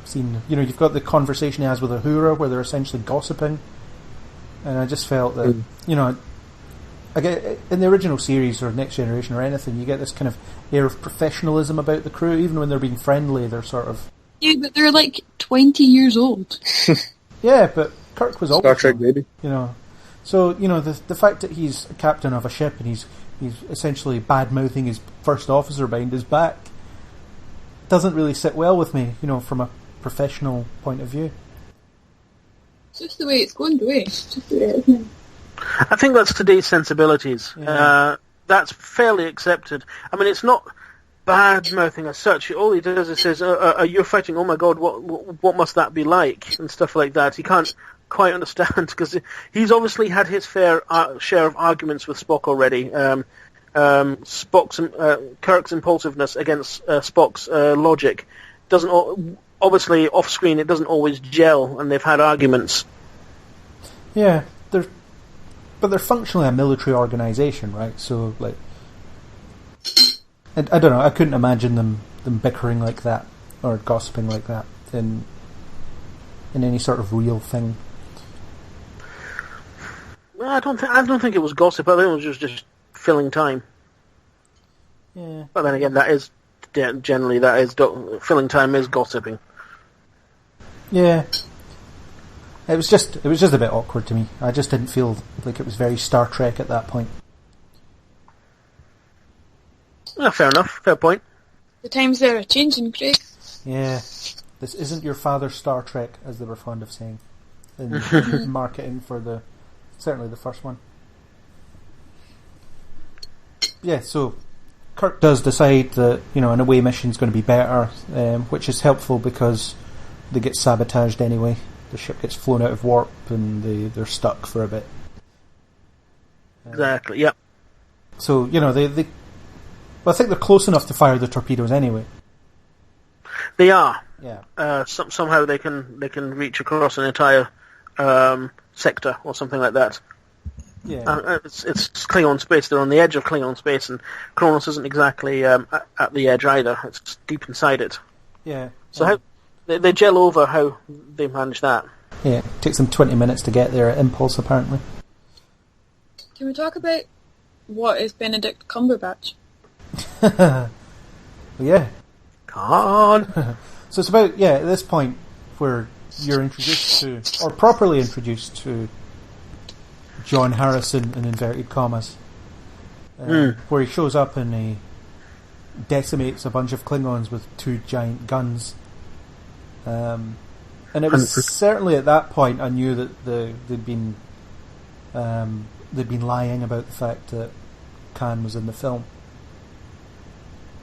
[SPEAKER 2] scene. You've got the conversation he has with Uhura where they're essentially gossiping, and I just felt that I get in the original series or Next Generation or anything, you get this kind of air of professionalism about the crew, even when they're being friendly. They're sort of
[SPEAKER 5] but they're like 20 years old.
[SPEAKER 2] Yeah, but Kirk was always
[SPEAKER 4] Star Trek baby.
[SPEAKER 2] So the fact that he's a captain of a ship and he's he's essentially bad-mouthing his first officer behind his back. Doesn't really sit well with me, from a professional point of view.
[SPEAKER 5] It's just the way it's going to be. It's just the way it is, isn't it?
[SPEAKER 3] I think that's today's sensibilities.
[SPEAKER 2] Yeah.
[SPEAKER 3] That's fairly accepted. I mean, it's not bad-mouthing as such. All he does is says, you're fighting, oh my god, what must that be like? And stuff like that. He can't quite understand, because he's obviously had his fair share of arguments with Spock already. Kirk's impulsiveness against Spock's logic doesn't obviously off-screen. It doesn't always gel, and they've had arguments.
[SPEAKER 2] Yeah, but they're functionally a military organisation, right? So, like, I don't know. I couldn't imagine them bickering like that or gossiping like that in any sort of real thing.
[SPEAKER 3] Well, I don't think it was gossip. I think it was just filling time.
[SPEAKER 2] Yeah.
[SPEAKER 3] But then again, that is generally filling time is gossiping.
[SPEAKER 2] Yeah. It was just a bit awkward to me. I just didn't feel like it was very Star Trek at that point.
[SPEAKER 3] Fair enough. Fair point.
[SPEAKER 5] The times are changing, Craig.
[SPEAKER 2] Yeah. This isn't your father's Star Trek, as they were fond of saying in marketing for certainly the first one. Yeah, so Kirk does decide that, an away mission's going to be better, which is helpful because they get sabotaged anyway. The ship gets flown out of warp and they're stuck for a bit.
[SPEAKER 3] Exactly, yep.
[SPEAKER 2] So, I think they're close enough to fire the torpedoes anyway.
[SPEAKER 3] They are.
[SPEAKER 2] Yeah.
[SPEAKER 3] Somehow they can reach across an entire sector or something like that.
[SPEAKER 2] Yeah.
[SPEAKER 3] It's Klingon space. They're on the edge of Klingon space, and Kronos isn't exactly at the edge either. It's deep inside it.
[SPEAKER 2] Yeah.
[SPEAKER 3] So how they gel over how they manage that.
[SPEAKER 2] Yeah, it takes them 20 minutes to get there at Impulse, apparently.
[SPEAKER 5] Can we talk about what is Benedict Cumberbatch?
[SPEAKER 2] Yeah.
[SPEAKER 3] Come on.
[SPEAKER 2] So it's about, at this point where you're introduced to, or properly introduced to, John Harrison in inverted commas, where he shows up and he decimates a bunch of Klingons with 2 giant guns. And it was certainly at that point I knew that they'd been lying about the fact that Khan was in the film,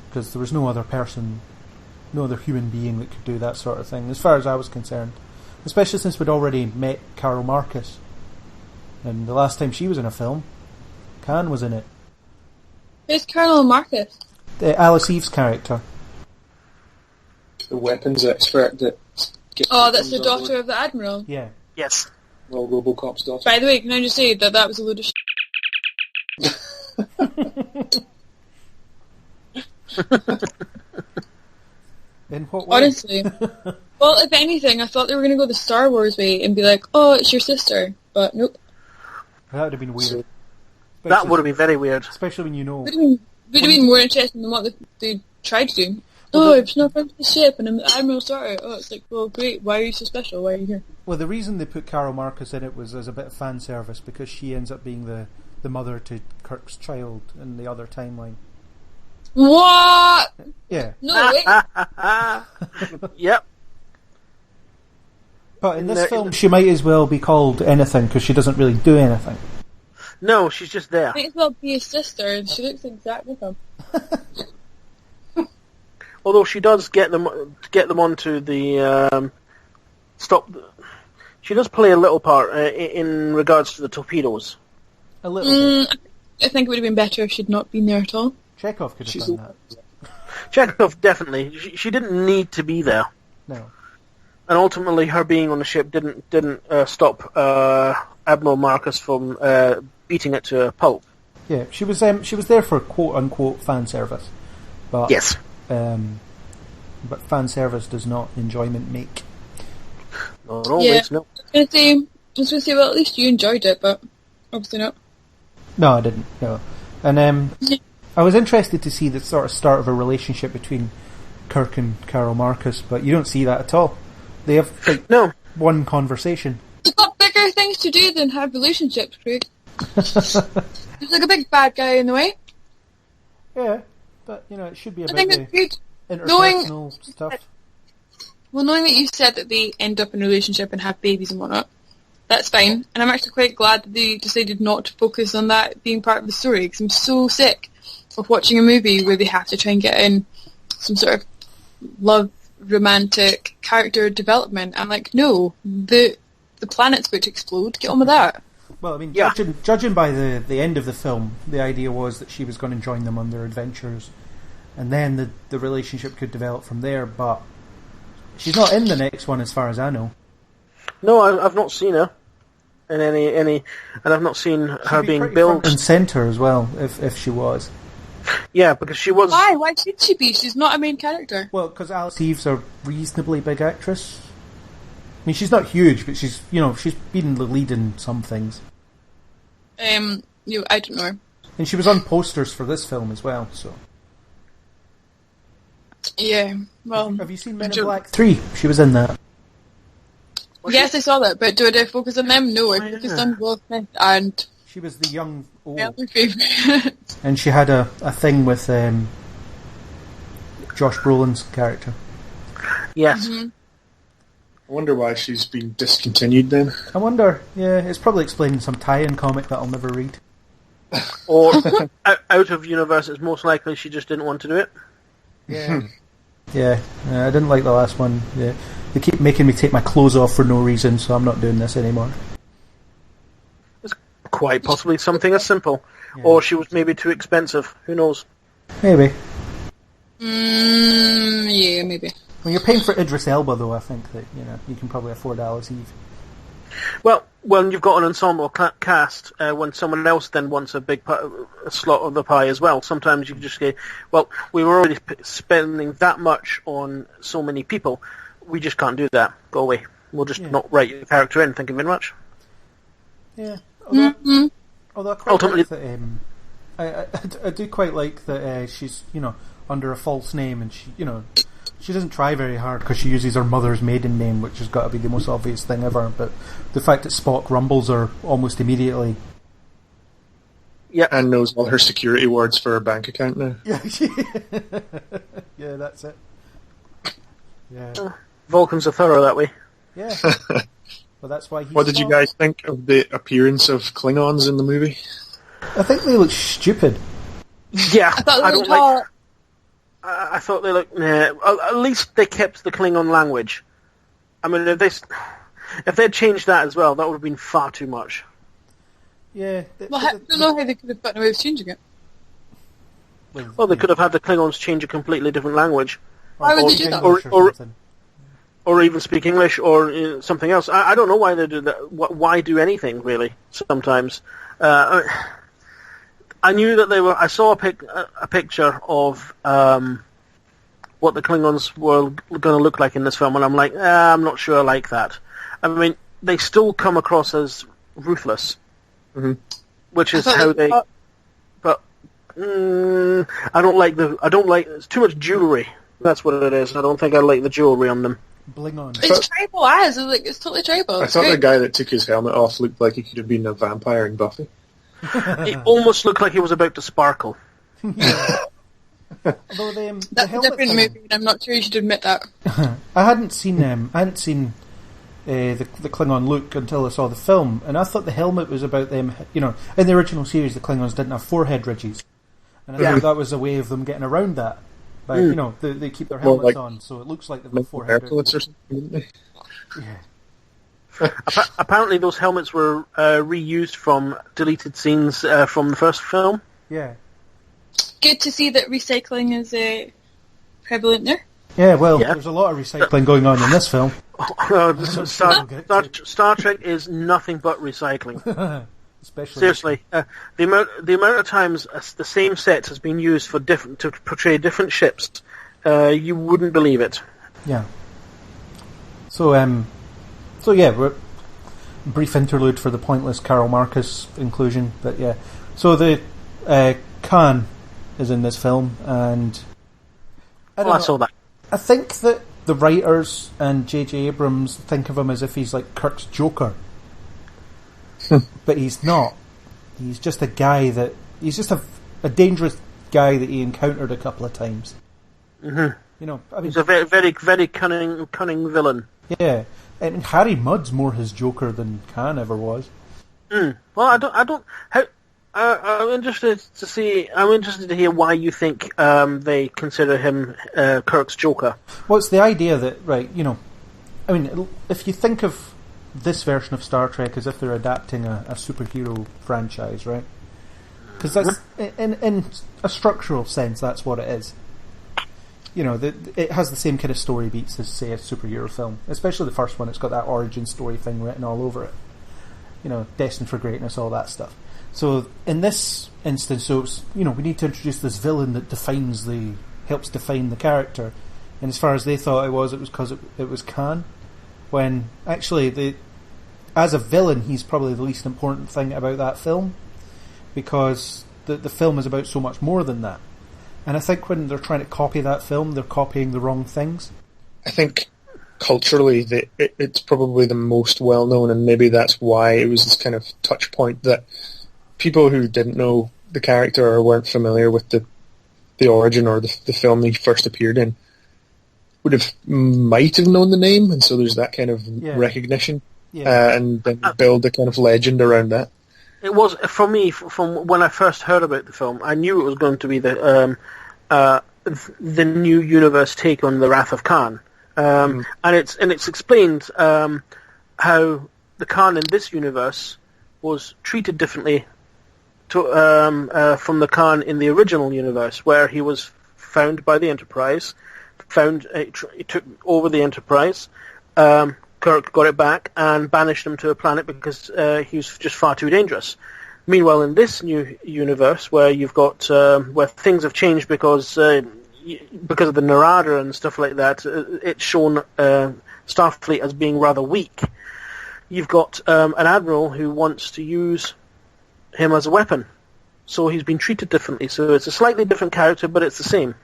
[SPEAKER 2] because there was no other human being that could do that sort of thing, as far as I was concerned. Especially since we'd already met Carol Marcus, and the last time she was in a film, Khan was in it.
[SPEAKER 5] Who's Colonel Marcus?
[SPEAKER 2] Alice Eve's character.
[SPEAKER 4] The weapons expert that...
[SPEAKER 5] that's the daughter of the Admiral.
[SPEAKER 2] Yeah.
[SPEAKER 3] Yes.
[SPEAKER 4] Well, Robocop's daughter.
[SPEAKER 5] By the way, can I just say that was a load of
[SPEAKER 2] In what way?
[SPEAKER 5] Honestly. Well, if anything, I thought they were going to go the Star Wars way and be like, oh, it's your sister. But nope.
[SPEAKER 2] That would have been weird.
[SPEAKER 3] That would have been very weird.
[SPEAKER 2] Especially when you know...
[SPEAKER 5] Would have been more interesting than what they tried to do. It's not from the ship and I'm the Admiral's daughter. Oh, it's like, well, great, why are you so special? Why are you here?
[SPEAKER 2] Well, the reason they put Carol Marcus in it was as a bit of fan service, because she ends up being the mother to Kirk's child in the other timeline.
[SPEAKER 5] What?
[SPEAKER 2] Yeah.
[SPEAKER 5] No way.
[SPEAKER 3] Yep.
[SPEAKER 2] But in this film, she might as well be called anything, because she doesn't really do anything.
[SPEAKER 3] No, she's just there.
[SPEAKER 5] Might as well be his sister, and she looks exactly like him.
[SPEAKER 3] Although she does get them onto the stop. She does play a little part in regards to the torpedoes.
[SPEAKER 2] A little bit.
[SPEAKER 5] I think it would have been better if she'd not been there at all.
[SPEAKER 2] Chekhov could have done that.
[SPEAKER 3] Chekhov definitely. She didn't need to be there.
[SPEAKER 2] No.
[SPEAKER 3] And ultimately, her being on the ship didn't stop Admiral Marcus from beating it to a pulp.
[SPEAKER 2] Yeah, she was there for quote unquote fan service. But
[SPEAKER 3] yes.
[SPEAKER 2] But fan service does not enjoyment make.
[SPEAKER 3] Not always. No.
[SPEAKER 5] I was going to say, well, at least you enjoyed it, but obviously not.
[SPEAKER 2] No, I didn't. No, and I was interested to see the sort of start of a relationship between Kirk and Carol Marcus, but you don't see that at all. They have one conversation.
[SPEAKER 5] They've got bigger things to do than have relationships, Craig. There's like a big bad guy in the way.
[SPEAKER 2] Yeah, but it should be
[SPEAKER 5] I
[SPEAKER 2] about
[SPEAKER 5] think
[SPEAKER 2] the
[SPEAKER 5] it's good.
[SPEAKER 2] interpersonal stuff.
[SPEAKER 5] Well, knowing that you said that they end up in a relationship and have babies and whatnot, that's fine. And I'm actually quite glad that they decided not to focus on that being part of the story, because I'm so sick of watching a movie where they have to try and get in some sort of love, romantic character development. I'm like, no, the planet's about to explode. Get on with that.
[SPEAKER 2] Well, I mean,
[SPEAKER 3] Yeah.
[SPEAKER 2] judging by the end of the film, the idea was that she was going to join them on their adventures, and then the relationship could develop from there, but she's not in the next one as far as I know.
[SPEAKER 3] No, I've not seen her in any, and I've not seen her
[SPEAKER 2] She'd be
[SPEAKER 3] being
[SPEAKER 2] pretty
[SPEAKER 3] billed.
[SPEAKER 2] front and centre as well, if she was.
[SPEAKER 3] Yeah, because she was.
[SPEAKER 5] Why? Why should she be? She's not a main character.
[SPEAKER 2] Well, because Alice Eve's a reasonably big actress. I mean, she's not huge, but she's been the lead in some things.
[SPEAKER 5] I don't know.
[SPEAKER 2] And she was on posters for this film as well, so...
[SPEAKER 5] Yeah, well...
[SPEAKER 2] Have you seen Men in Black 3? She was in that.
[SPEAKER 5] Yes, I saw that, but do I focus on them? No, I focused on Will Smith and
[SPEAKER 2] She was the young old...
[SPEAKER 5] my other favourite.
[SPEAKER 2] And she had a thing with Josh Brolin's character.
[SPEAKER 3] Yes.
[SPEAKER 5] Mm-hmm.
[SPEAKER 4] I wonder why she's been discontinued then.
[SPEAKER 2] I wonder, yeah, it's probably explaining some tie-in comic that I'll never read.
[SPEAKER 3] Or out of universe, it's most likely she just didn't want to do it.
[SPEAKER 2] Yeah. Yeah, I didn't like the last one. Yeah. They keep making me take my clothes off for no reason, so I'm not doing this anymore.
[SPEAKER 3] It's quite possibly something as simple. Or she was maybe too expensive. Who knows?
[SPEAKER 2] Maybe.
[SPEAKER 5] Yeah, maybe.
[SPEAKER 2] When you're paying for Idris Elba, though, I think that you can probably afford Alice Eve.
[SPEAKER 3] Well, when you've got an ensemble cast, when someone else then wants a big a slot of the pie as well, sometimes you can just say, well, we were already spending that much on so many people, we just can't do that. Go away. We'll just not write your character in. Thank you very much.
[SPEAKER 2] Yeah. Although I quite
[SPEAKER 3] Ultimately,
[SPEAKER 2] like that, I do quite like that she's under a false name, and she doesn't try very hard because she uses her mother's maiden name, which has got to be the most obvious thing ever. But the fact that Spock rumbles her almost immediately.
[SPEAKER 3] Yeah,
[SPEAKER 4] and knows all her security words for her bank account now.
[SPEAKER 2] Yeah, yeah, that's it. Yeah,
[SPEAKER 3] Vulcans are thorough that way.
[SPEAKER 2] yeah. Well, that's why.
[SPEAKER 4] What did you guys think of the appearance of Klingons in the movie?
[SPEAKER 2] I think they look stupid.
[SPEAKER 3] Yeah,
[SPEAKER 5] I thought
[SPEAKER 3] I
[SPEAKER 5] they
[SPEAKER 3] don't
[SPEAKER 5] were
[SPEAKER 3] like. I thought they looked. At least they kept the Klingon language. I mean, if they'd changed that as well, that would have been far too much.
[SPEAKER 2] Yeah.
[SPEAKER 5] Well, I don't know how they could have gotten away with changing it.
[SPEAKER 3] Well, they could have had the Klingons change a completely different language.
[SPEAKER 5] Why would they do that?
[SPEAKER 3] Or even speak English or something else. I don't know why they do that. Why do anything really? Sometimes I knew that they were. I saw a picture of what the Klingons were going to look like in this film, and I'm like, I'm not sure I like that. I mean, they still come across as ruthless, which is how they. But I don't like it's too much jewelry. That's what it is. I don't think I like the jewelry on them.
[SPEAKER 2] Bling on.
[SPEAKER 5] It's tribal as. It's totally tribal.
[SPEAKER 4] I thought the guy that took his helmet off looked like he could have been a vampire in Buffy.
[SPEAKER 3] It almost looked like he was about to sparkle.
[SPEAKER 2] Although the
[SPEAKER 5] That's a
[SPEAKER 2] helmet
[SPEAKER 5] different
[SPEAKER 2] thing,
[SPEAKER 5] movie, and I'm not sure you should admit that.
[SPEAKER 2] I hadn't seen the Klingon look until I saw the film, and I thought the helmet was about them. In the original series, the Klingons didn't have forehead ridges, and I thought that was a way of them getting around that. But they keep their helmets on, so it looks like they've got forehead ridges.
[SPEAKER 4] Or something, didn't they?
[SPEAKER 2] Yeah.
[SPEAKER 3] Apparently, those helmets were reused from deleted scenes from the first film.
[SPEAKER 2] Yeah.
[SPEAKER 5] Good to see that recycling is prevalent there.
[SPEAKER 2] Yeah, well, there's a lot of recycling going on in this film.
[SPEAKER 3] Star Trek is nothing but recycling.
[SPEAKER 2] Especially
[SPEAKER 3] seriously, the amount of times the same set has been used to portray different ships, you wouldn't believe it.
[SPEAKER 2] Yeah. So yeah, we're brief interlude for the pointless Carol Marcus inclusion, but yeah. So the Khan is in this film, and I
[SPEAKER 3] saw that.
[SPEAKER 2] I think that the writers and J.J. Abrams think of him as if he's like Kirk's Joker. But he's not. He's just a guy he's just a dangerous guy that he encountered a couple of times.
[SPEAKER 3] Mm-hmm.
[SPEAKER 2] You know, I mean,
[SPEAKER 3] He's a very, very, very cunning villain.
[SPEAKER 2] yeah, and Harry Mudd's more his Joker than Khan ever was.
[SPEAKER 3] Well, I don't. I'm interested to see. I'm interested to hear why you think they consider him Kirk's Joker.
[SPEAKER 2] Well, it's the idea that, right, you know, I mean, if you think of this version of Star Trek as if they're adapting a superhero franchise, right? Because that's, in a structural sense, that's what it is. You know, it has the same kind of story beats as, say, a superhero film. Especially the first one, it's got that origin story thing written all over it. You know, destined for greatness, all that stuff. So, in this instance, so it's, you know, we need to introduce this villain that helps define the character. And as far as they thought it was because it was Khan. When, actually, as a villain, he's probably the least important thing about that film. Because the film is about so much more than that. And I think when they're trying to copy that film, they're copying the wrong things.
[SPEAKER 4] I think culturally it's probably the most well-known, and maybe that's why it was this kind of touch point that people who didn't know the character or weren't familiar with the origin or the film he first appeared in might have known the name, and so there's that kind of recognition, and then build a kind of legend around that.
[SPEAKER 3] It was, for me, from when I first heard about the film, I knew it was going to be the new universe take on the Wrath of Khan, and it's explained how the Khan in this universe was treated differently from the Khan in the original universe, where he was found by the Enterprise, he took over the Enterprise. Kirk got it back and banished him to a planet because he was just far too dangerous. Meanwhile, in this new universe, where you've got where things have changed because of the Narada and stuff like that, it's shown Starfleet as being rather weak. You've got an admiral who wants to use him as a weapon, so he's been treated differently. So it's a slightly different character, but it's the same.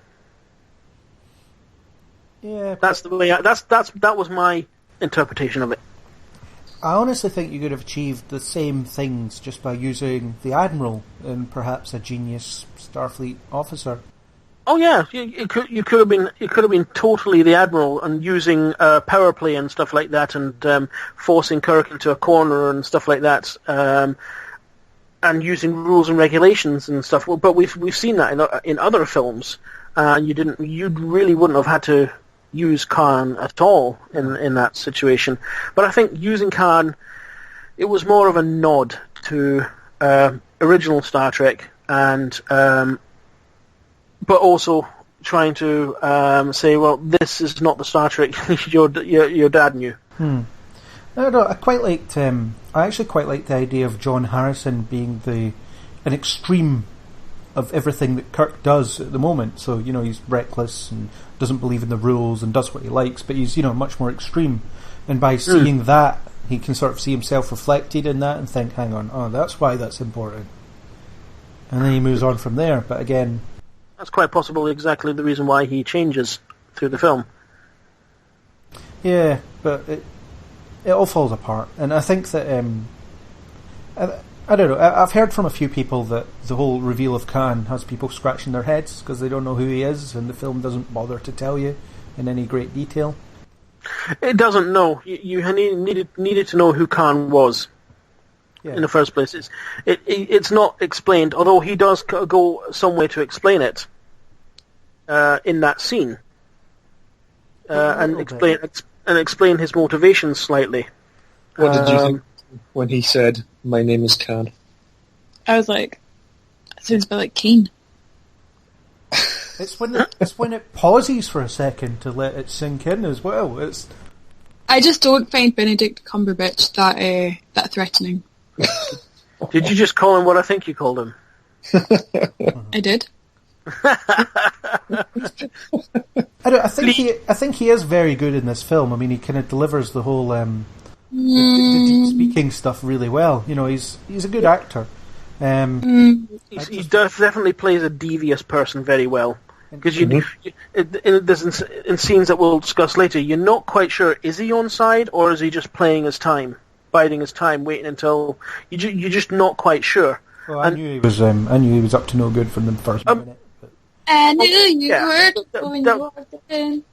[SPEAKER 2] Yeah,
[SPEAKER 3] that's the way. That was my interpretation of it.
[SPEAKER 2] I honestly think you could have achieved the same things just by using the Admiral and perhaps a genius Starfleet officer.
[SPEAKER 3] Oh yeah, you could have been totally the Admiral and using power play and stuff like that, and forcing Kirk into a corner and stuff like that, and using rules and regulations and stuff. But we've seen that in other films, and you really wouldn't have had to use Khan at all in that situation. But I think using Khan, it was more of a nod to original Star Trek, and but also trying to say, well, this is not the Star Trek your dad knew.
[SPEAKER 2] I quite liked. I actually quite liked the idea of John Harrison being an extreme of everything that Kirk does at the moment. So, you know, he's reckless and doesn't believe in the rules and does what he likes, but he's, you know, much more extreme. And by seeing that, he can sort of see himself reflected in that and think, hang on, that's why that's important. And then he moves on from there. But again,
[SPEAKER 3] that's quite possibly exactly the reason why he changes through the film.
[SPEAKER 2] Yeah, but it all falls apart. And I think that I don't know. I've heard from a few people that the whole reveal of Khan has people scratching their heads because they don't know who he is, and the film doesn't bother to tell you in any great detail.
[SPEAKER 3] It doesn't know. You needed to know who Khan was in the first place. It's not explained, although he does go some way to explain it in that scene, and explain his motivations slightly.
[SPEAKER 4] What did you think when he said, "My name is Khan"?
[SPEAKER 5] I was like, that sounds a bit like Keen.
[SPEAKER 2] It's when it pauses for a second to let it sink in as well.
[SPEAKER 5] I just don't find Benedict Cumberbatch that threatening.
[SPEAKER 3] Did you just call him what I think you called him?
[SPEAKER 5] I did.
[SPEAKER 2] I think he is very good in this film. I mean, he kind of delivers the whole the deep speaking stuff really well. You know, he's a good actor.
[SPEAKER 3] He definitely plays a devious person very well. Because in scenes that we'll discuss later, you're not quite sure, is he on side or is he just playing his time, biding his time, waiting until you're just not quite sure.
[SPEAKER 2] Well, I knew he was up to no good from the first minute.
[SPEAKER 5] I knew you
[SPEAKER 3] Yeah.
[SPEAKER 5] were when you walked in.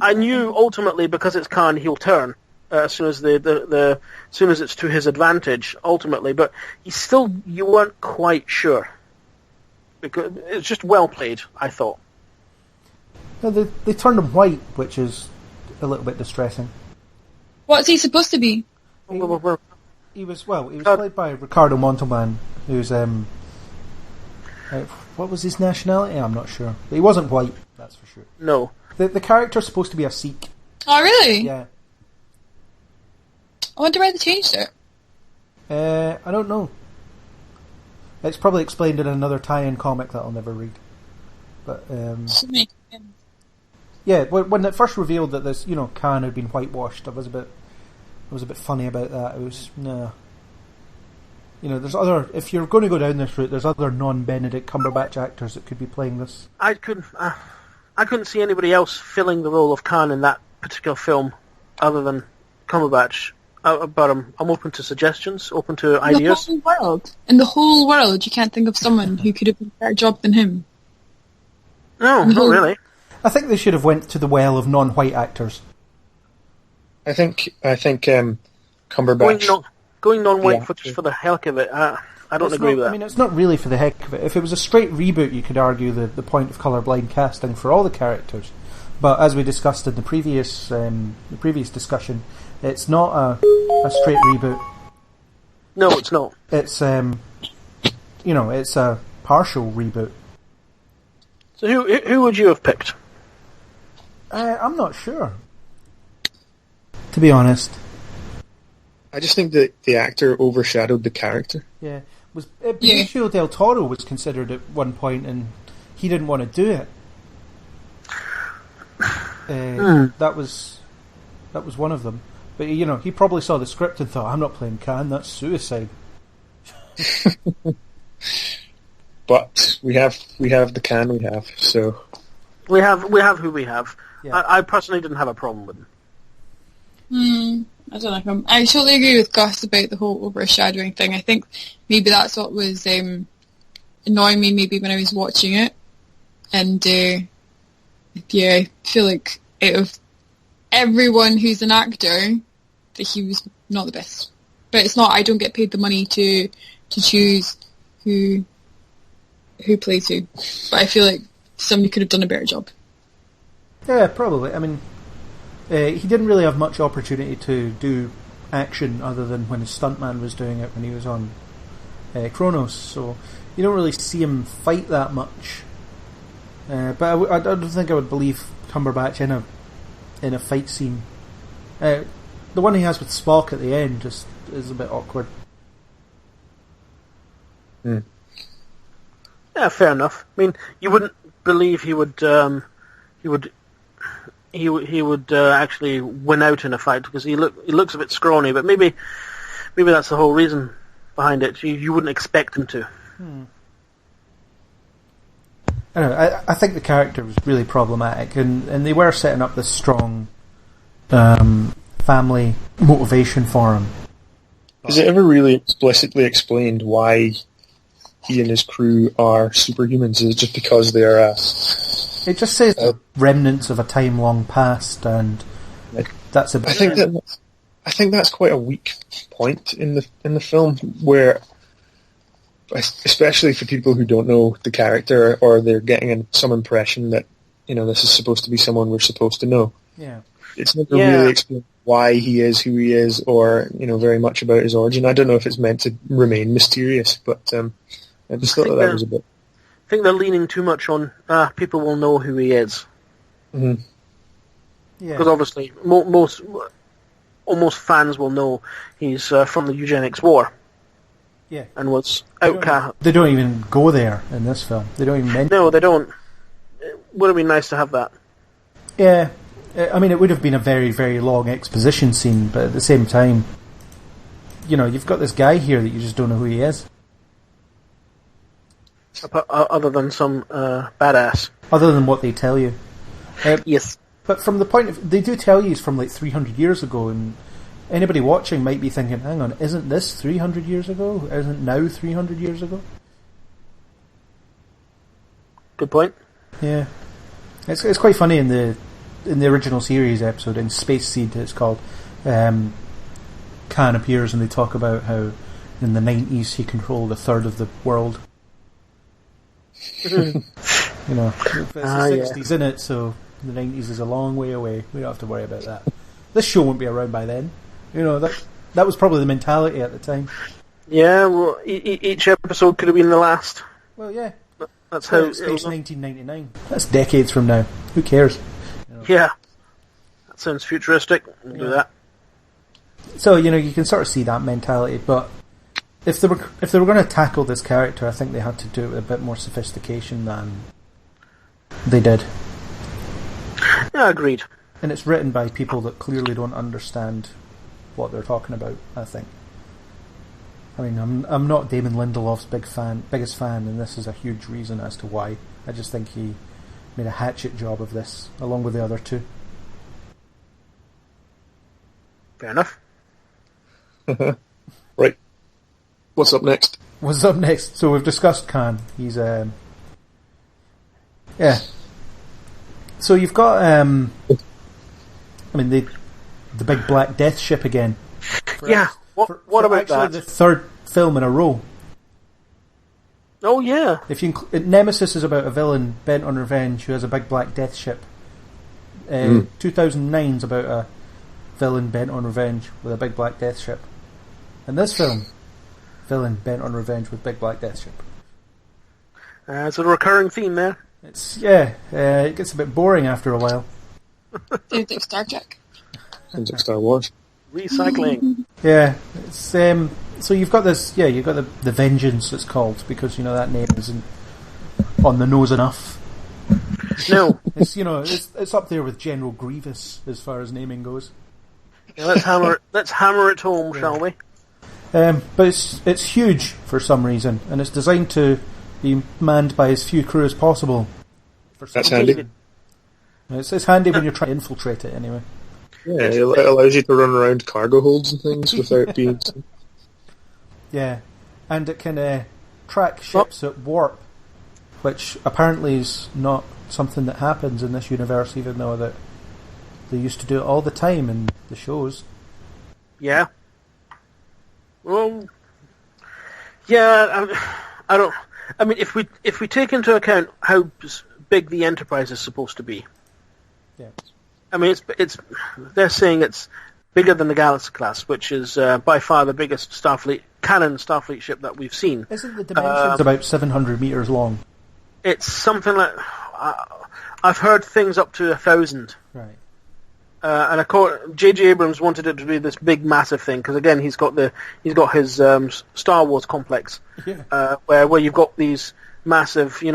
[SPEAKER 3] I knew ultimately because it's Khan he'll turn as soon as as soon as it's to his advantage ultimately, but you weren't quite sure because it's just well played. I thought.
[SPEAKER 2] No, they turned him white, which is a little bit distressing.
[SPEAKER 5] What's he supposed to be?
[SPEAKER 2] He was played by Ricardo Montalban, who's what was his nationality? I'm not sure. But he wasn't white, that's for sure.
[SPEAKER 3] No.
[SPEAKER 2] The character's supposed to be a Sikh.
[SPEAKER 5] Oh, really?
[SPEAKER 2] Yeah.
[SPEAKER 5] I wonder why they changed it.
[SPEAKER 2] I don't know. It's probably explained in another tie-in comic that I'll never read. But yeah, when it first revealed that this, Khan had been whitewashed, I was a bit funny about that. It was no. There's other. If you're going to go down this route, there's other non-Benedict Cumberbatch actors that could be playing this.
[SPEAKER 3] I couldn't see anybody else filling the role of Khan in that particular film other than Cumberbatch. But I'm open to suggestions, open to ideas.
[SPEAKER 5] In the whole world, you can't think of someone who could have done a better job than him.
[SPEAKER 3] No, not really.
[SPEAKER 2] I think they should have went to the well of non-white actors.
[SPEAKER 4] I think Cumberbatch
[SPEAKER 3] going non-white for just for the heck of it. I don't agree with that.
[SPEAKER 2] I mean, it's not really for the heck of it. If it was a straight reboot, you could argue the point of colourblind casting for all the characters. But as we discussed in the previous discussion, it's not a straight reboot.
[SPEAKER 3] No, it's not.
[SPEAKER 2] It's it's a partial reboot.
[SPEAKER 3] So who would you have picked?
[SPEAKER 2] I'm not sure, to be honest.
[SPEAKER 4] I just think that the actor overshadowed the character.
[SPEAKER 2] Yeah, Benicio del Toro was considered at one point, and he didn't want to do it. That was one of them. But he probably saw the script and thought, "I'm not playing Khan. That's suicide."
[SPEAKER 4] But we have the Khan we have, so
[SPEAKER 3] we have who we have. Yeah. I personally didn't have a problem with him.
[SPEAKER 5] I don't like him. I totally agree with Gus about the whole overshadowing thing. I think maybe that's what was annoying me maybe when I was watching it. And I feel like out of everyone who's an actor, that he was not the best. But it's not, I don't get paid the money to choose who plays who. But I feel like somebody could have done a better job.
[SPEAKER 2] Yeah, probably. I mean, he didn't really have much opportunity to do action other than when his stuntman was doing it when he was on Kronos, so you don't really see him fight that much. But I don't think I would believe Cumberbatch in a fight scene. The one he has with Spock at the end just is a bit awkward.
[SPEAKER 3] Yeah, fair enough. I mean, you wouldn't believe he would actually win out in a fight because he looks a bit scrawny, but maybe that's the whole reason behind it. You wouldn't expect him to.
[SPEAKER 2] I don't know, I think the character was really problematic, and they were setting up this strong family motivation for him.
[SPEAKER 4] Is it ever really explicitly explained why he and his crew are superhumans? Is it just because they are
[SPEAKER 2] It just says remnants of a time long past, and that's a bit...
[SPEAKER 4] I think that's quite a weak point in the film, where, especially for people who don't know the character or they're getting some impression that this is supposed to be someone we're supposed to know.
[SPEAKER 2] Yeah,
[SPEAKER 4] it's never really explained why he is who he is, or very much about his origin. I don't know if it's meant to remain mysterious, but I just thought that was a bit.
[SPEAKER 3] I think they're leaning too much on people will know who he is.
[SPEAKER 4] Mm-hmm.
[SPEAKER 3] Yeah. Because obviously almost fans will know he's from the Eugenics War.
[SPEAKER 2] Yeah.
[SPEAKER 3] And was outcast.
[SPEAKER 2] They don't even go there in this film. They don't even mention.
[SPEAKER 3] No, they don't. It would have been nice to have that.
[SPEAKER 2] Yeah. I mean, it would have been a very, very long exposition scene, but at the same time, you've got this guy here that you just don't know who he is.
[SPEAKER 3] Other than some badass.
[SPEAKER 2] Other than what they tell you.
[SPEAKER 3] Yes.
[SPEAKER 2] But from the point of... They do tell you he's from like 300 years ago, and anybody watching might be thinking, hang on, isn't this 300 years ago? Isn't now 300 years ago?
[SPEAKER 3] Good point.
[SPEAKER 2] Yeah, it's quite funny in the original series episode in Space Seed. It's called. Khan appears and they talk about how in the 90s he controlled a third of the world. You know, it's the 60s, isn't it? So the 90s is a long way away. We don't have to worry about that. This show won't be around by then. You know, that was probably the mentality at the time.
[SPEAKER 3] Yeah, well, each episode could have been the last.
[SPEAKER 2] Well, yeah.
[SPEAKER 3] That's how
[SPEAKER 2] it's 1999. That's decades from now. Who cares? You know.
[SPEAKER 3] Yeah. That sounds futuristic. We'll do that.
[SPEAKER 2] So, you know, you can sort of see that mentality, but if they were going to tackle this character, I think they had to do it with a bit more sophistication than they did.
[SPEAKER 3] Yeah, agreed.
[SPEAKER 2] And it's written by people that clearly don't understand what they're talking about, I think. I mean, I'm not Damon Lindelof's biggest fan, and this is a huge reason as to why. I just think he made a hatchet job of this, along with the other two.
[SPEAKER 3] Fair enough.
[SPEAKER 4] Right. What's up next?
[SPEAKER 2] What's up next? So we've discussed Khan. He's yeah. So you've got I mean the big black death ship again.
[SPEAKER 3] Yeah. What about that?
[SPEAKER 2] The third film in a row.
[SPEAKER 3] Oh yeah.
[SPEAKER 2] If you Nemesis is about a villain bent on revenge who has a big black death ship. 2009's about a villain bent on revenge with a big black death ship. And this film, villain bent on revenge with big black death ship.
[SPEAKER 3] It's a recurring theme there.
[SPEAKER 2] It gets a bit boring after a while.
[SPEAKER 5] Sounds like Star Trek.
[SPEAKER 4] Sounds like Star Wars.
[SPEAKER 3] Recycling.
[SPEAKER 2] Yeah, it's so you've got this. Yeah, you've got the Vengeance. It's called because you know that name isn't on the nose enough.
[SPEAKER 3] No,
[SPEAKER 2] it's it's up there with General Grievous as far as naming goes.
[SPEAKER 3] Yeah, let's hammer it home, shall we?
[SPEAKER 2] But it's huge for some reason, and it's designed to be manned by as few crew as possible.
[SPEAKER 4] That's handy.
[SPEAKER 2] It's handy when you're trying to infiltrate it, anyway.
[SPEAKER 4] Yeah, it allows you to run around cargo holds and things without being...
[SPEAKER 2] Yeah, and it can track ships at warp, which apparently is not something that happens in this universe, even though that they used to do it all the time in the shows.
[SPEAKER 3] Yeah. Well, yeah, I don't... I mean, if we take into account how big the Enterprise is supposed to be...
[SPEAKER 2] Yeah.
[SPEAKER 3] I mean, they're saying it's bigger than the Galaxy class, which is by far the biggest canon Starfleet ship that we've seen.
[SPEAKER 2] Isn't the dimensions about 700 meters long?
[SPEAKER 3] It's something like I've heard things up to 1,000.
[SPEAKER 2] Right.
[SPEAKER 3] And J.J. Abrams wanted it to be this big, massive thing because again, he's got his Star Wars complex, where you've got these massive, you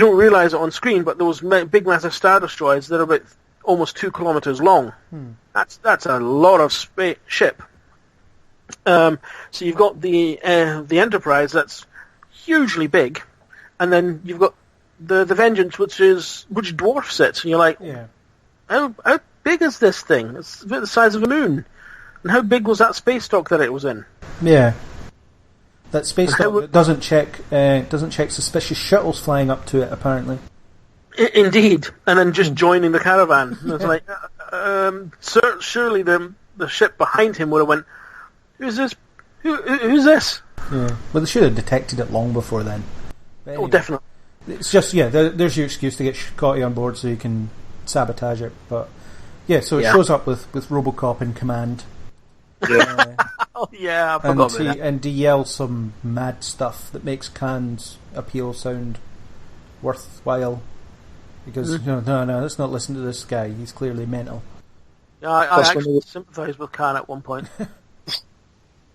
[SPEAKER 3] don't realize it on screen, but those big, massive Star Destroyers that are about almost 2 kilometers long. That's a lot of ship. So you've got the Enterprise that's hugely big, and then you've got the Vengeance, which dwarfs it. And you're like, how big is this thing? It's about the size of the moon. And how big was that space dock that it was in?
[SPEAKER 2] Yeah. That space dock doesn't check suspicious shuttles flying up to it, apparently.
[SPEAKER 3] Indeed, and then just joining the caravan. It's like, surely the ship behind him would have went, "Who's this? Who's this?"
[SPEAKER 2] Yeah, well, they should have detected it long before then. Anyway,
[SPEAKER 3] definitely.
[SPEAKER 2] It's just there's your excuse to get Scotty on board so you can sabotage it. But so it shows up with RoboCop in command.
[SPEAKER 4] Yeah.
[SPEAKER 3] Oh yeah, I forgot about that.
[SPEAKER 2] And he yells some mad stuff that makes Khan's appeal sound worthwhile. Because no, let's not listen to this guy. He's clearly mental.
[SPEAKER 3] Yeah, I actually sympathised with Khan at one point.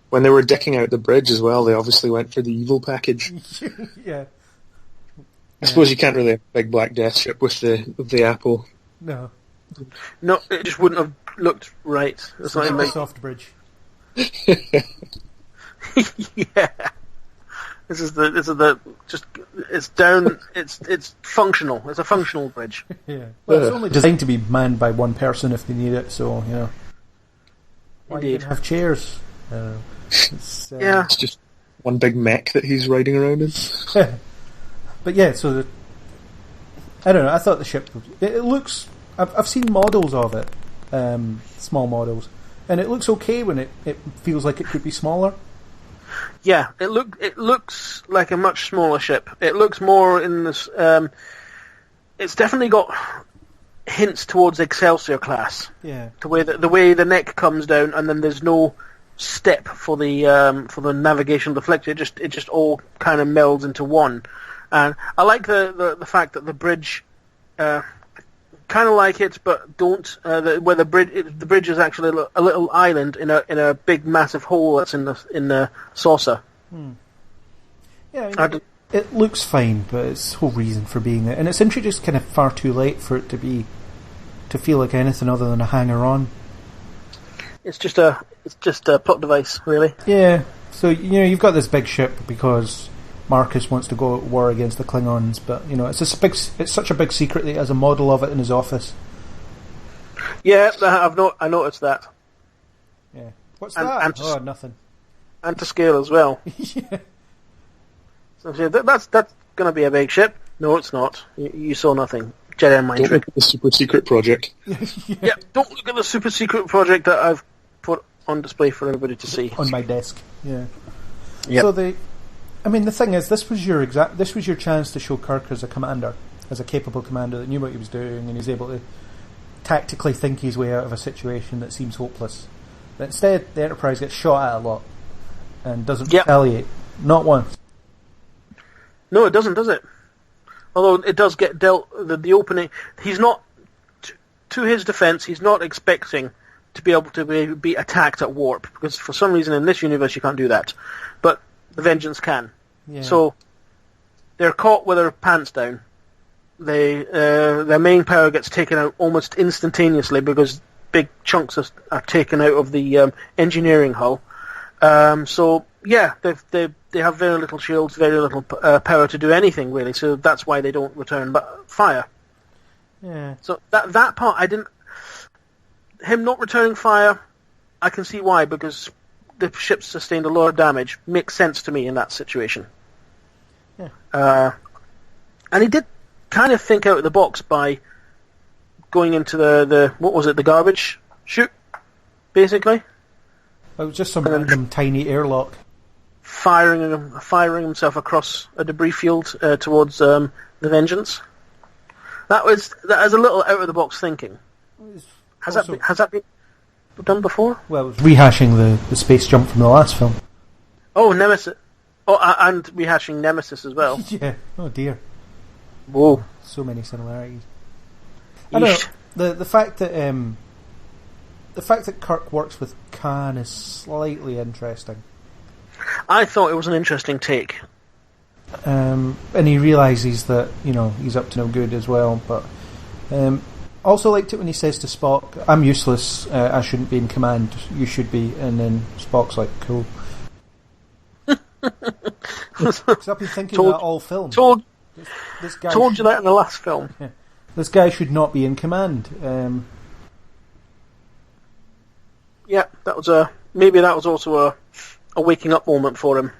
[SPEAKER 4] When they were decking out the bridge as well, they obviously went for the evil package.
[SPEAKER 2] Yeah.
[SPEAKER 4] I suppose you can't really have a big black death ship with the apple.
[SPEAKER 2] No.
[SPEAKER 3] No, it just wouldn't have looked right.
[SPEAKER 2] It's like a soft bridge.
[SPEAKER 3] Yeah. This is it's down. It's functional. It's a functional bridge.
[SPEAKER 2] Yeah. Well, it's only designed to be manned by one person if they need it. So why
[SPEAKER 3] Indeed.
[SPEAKER 2] even have chairs?
[SPEAKER 3] It's
[SPEAKER 4] just one big mech that he's riding around in.
[SPEAKER 2] But so I don't know. I thought the ship. It looks. I've seen models of it, small models, and it looks okay when it feels like it could be smaller.
[SPEAKER 3] Yeah, it looks like a much smaller ship. It looks more in this. It's definitely got hints towards Excelsior class.
[SPEAKER 2] Yeah.
[SPEAKER 3] The way the neck comes down, and then there's no step for the navigation deflector. It just all kind of melds into one. And I like the fact that the bridge, kind of like it, but don't. Where the bridge is actually a little island in a big massive hole that's in the saucer.
[SPEAKER 2] Yeah, I mean, it looks fine, but it's the whole reason for being there, and it's introduced kind of far too late for it to feel like anything other than a hanger-on.
[SPEAKER 3] It's just a plot device, really.
[SPEAKER 2] Yeah. So you've got this big ship because Marcus wants to go at war against the Klingons, but it's such a big secret that he has a model of it in his office.
[SPEAKER 3] Yeah, I noticed that.
[SPEAKER 2] Yeah. What's that? Nothing.
[SPEAKER 3] And to scale as well.
[SPEAKER 2] Yeah.
[SPEAKER 3] So that's going to be a big ship. No, it's not. You saw nothing. Jedi mind
[SPEAKER 4] Don't
[SPEAKER 3] trick.
[SPEAKER 4] look at the super secret project.
[SPEAKER 3] Yeah, don't look at the super secret project that I've put on display for everybody to see.
[SPEAKER 2] On my desk. Yeah.
[SPEAKER 3] Yep.
[SPEAKER 2] So the thing is, this was your chance to show Kirk as a commander, as a capable commander that knew what he was doing, and he's able to tactically think his way out of a situation that seems hopeless. But instead, the Enterprise gets shot at a lot and doesn't retaliate, not once.
[SPEAKER 3] No, it doesn't, does it? Although it does get dealt the opening. He's not, to his defense, he's not expecting to be able to be attacked at warp, because for some reason in this universe you can't do that. But the Vengeance can. Yeah. So they're caught with their pants down. Their main power gets taken out almost instantaneously because big chunks are taken out of the engineering hull. So yeah, they have very little shields, very little power to do anything really. So that's why they don't return fire.
[SPEAKER 2] Yeah.
[SPEAKER 3] So that part I didn't. Him not returning fire, I can see why, because the ship sustained a lot of damage. Makes sense to me in that situation.
[SPEAKER 2] Yeah.
[SPEAKER 3] And he did kind of think out of the box by going into the what was it, the garbage chute, basically.
[SPEAKER 2] It was just some random tiny airlock.
[SPEAKER 3] Firing himself across a debris field towards the Vengeance. That is a little out of the box thinking. Has that been done before?
[SPEAKER 2] Well, it was rehashing the space jump from the last film.
[SPEAKER 3] Oh, Nemesis. Oh, and rehashing Nemesis as well.
[SPEAKER 2] Yeah. Oh dear.
[SPEAKER 3] Whoa.
[SPEAKER 2] So many similarities. I don't know. The fact that Kirk works with Khan is slightly interesting.
[SPEAKER 3] I thought it was an interesting take.
[SPEAKER 2] And he realises that he's up to no good as well. But also liked it when he says to Spock, "I'm useless. I shouldn't be in command. You should be." And then Spock's like, "Cool." Because I've been thinking that all film.
[SPEAKER 3] This guy told you that in the last film.
[SPEAKER 2] Yeah. This guy should not be in command.
[SPEAKER 3] Yeah, that was maybe that was also a waking up moment for him.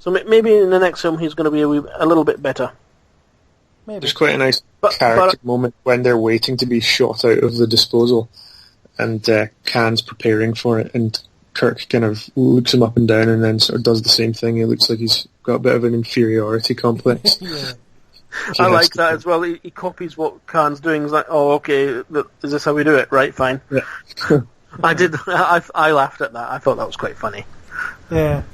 [SPEAKER 3] So maybe in the next film he's going to be a little bit better.
[SPEAKER 2] Maybe.
[SPEAKER 4] There's quite a nice character moment when they're waiting to be shot out of the disposal, and Khan's preparing for it, and Kirk kind of looks him up and down and then sort of does the same thing. He looks like he's got a bit of an inferiority complex.
[SPEAKER 3] Yeah. I like that as well. He copies what Khan's doing. He's like, "Oh, okay, is this how we do it? Right, fine." Yeah. I laughed at that. I thought that was quite funny.
[SPEAKER 2] Yeah,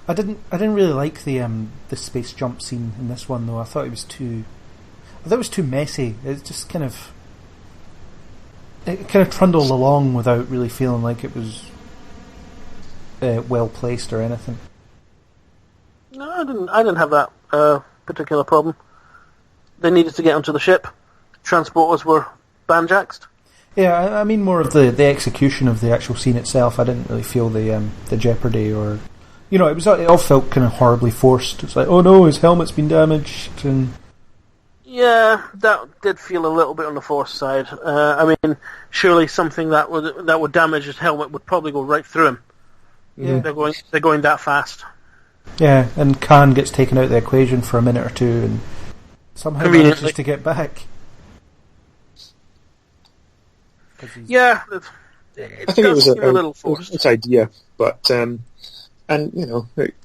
[SPEAKER 2] I didn't really like the space jump scene in this one though. I thought it was too messy. It just kind of trundled along without really feeling like it was well placed or anything.
[SPEAKER 3] No, I didn't have that particular problem. They needed to get onto the ship. Transporters were banjaxed.
[SPEAKER 2] Yeah, I mean more of the execution of the actual scene itself. I didn't really feel the jeopardy or, it all felt kind of horribly forced. It's like, oh no, his helmet's been damaged, and
[SPEAKER 3] yeah, that did feel a little bit on the forced side. I mean, surely something that would damage his helmet would probably go right through him. Yeah, they're going that fast.
[SPEAKER 2] Yeah, and Khan gets taken out of the equation for a minute or two, and somehow manages to get back.
[SPEAKER 3] Yeah,
[SPEAKER 4] I think it was a
[SPEAKER 3] little forced.
[SPEAKER 4] It's idea, but and it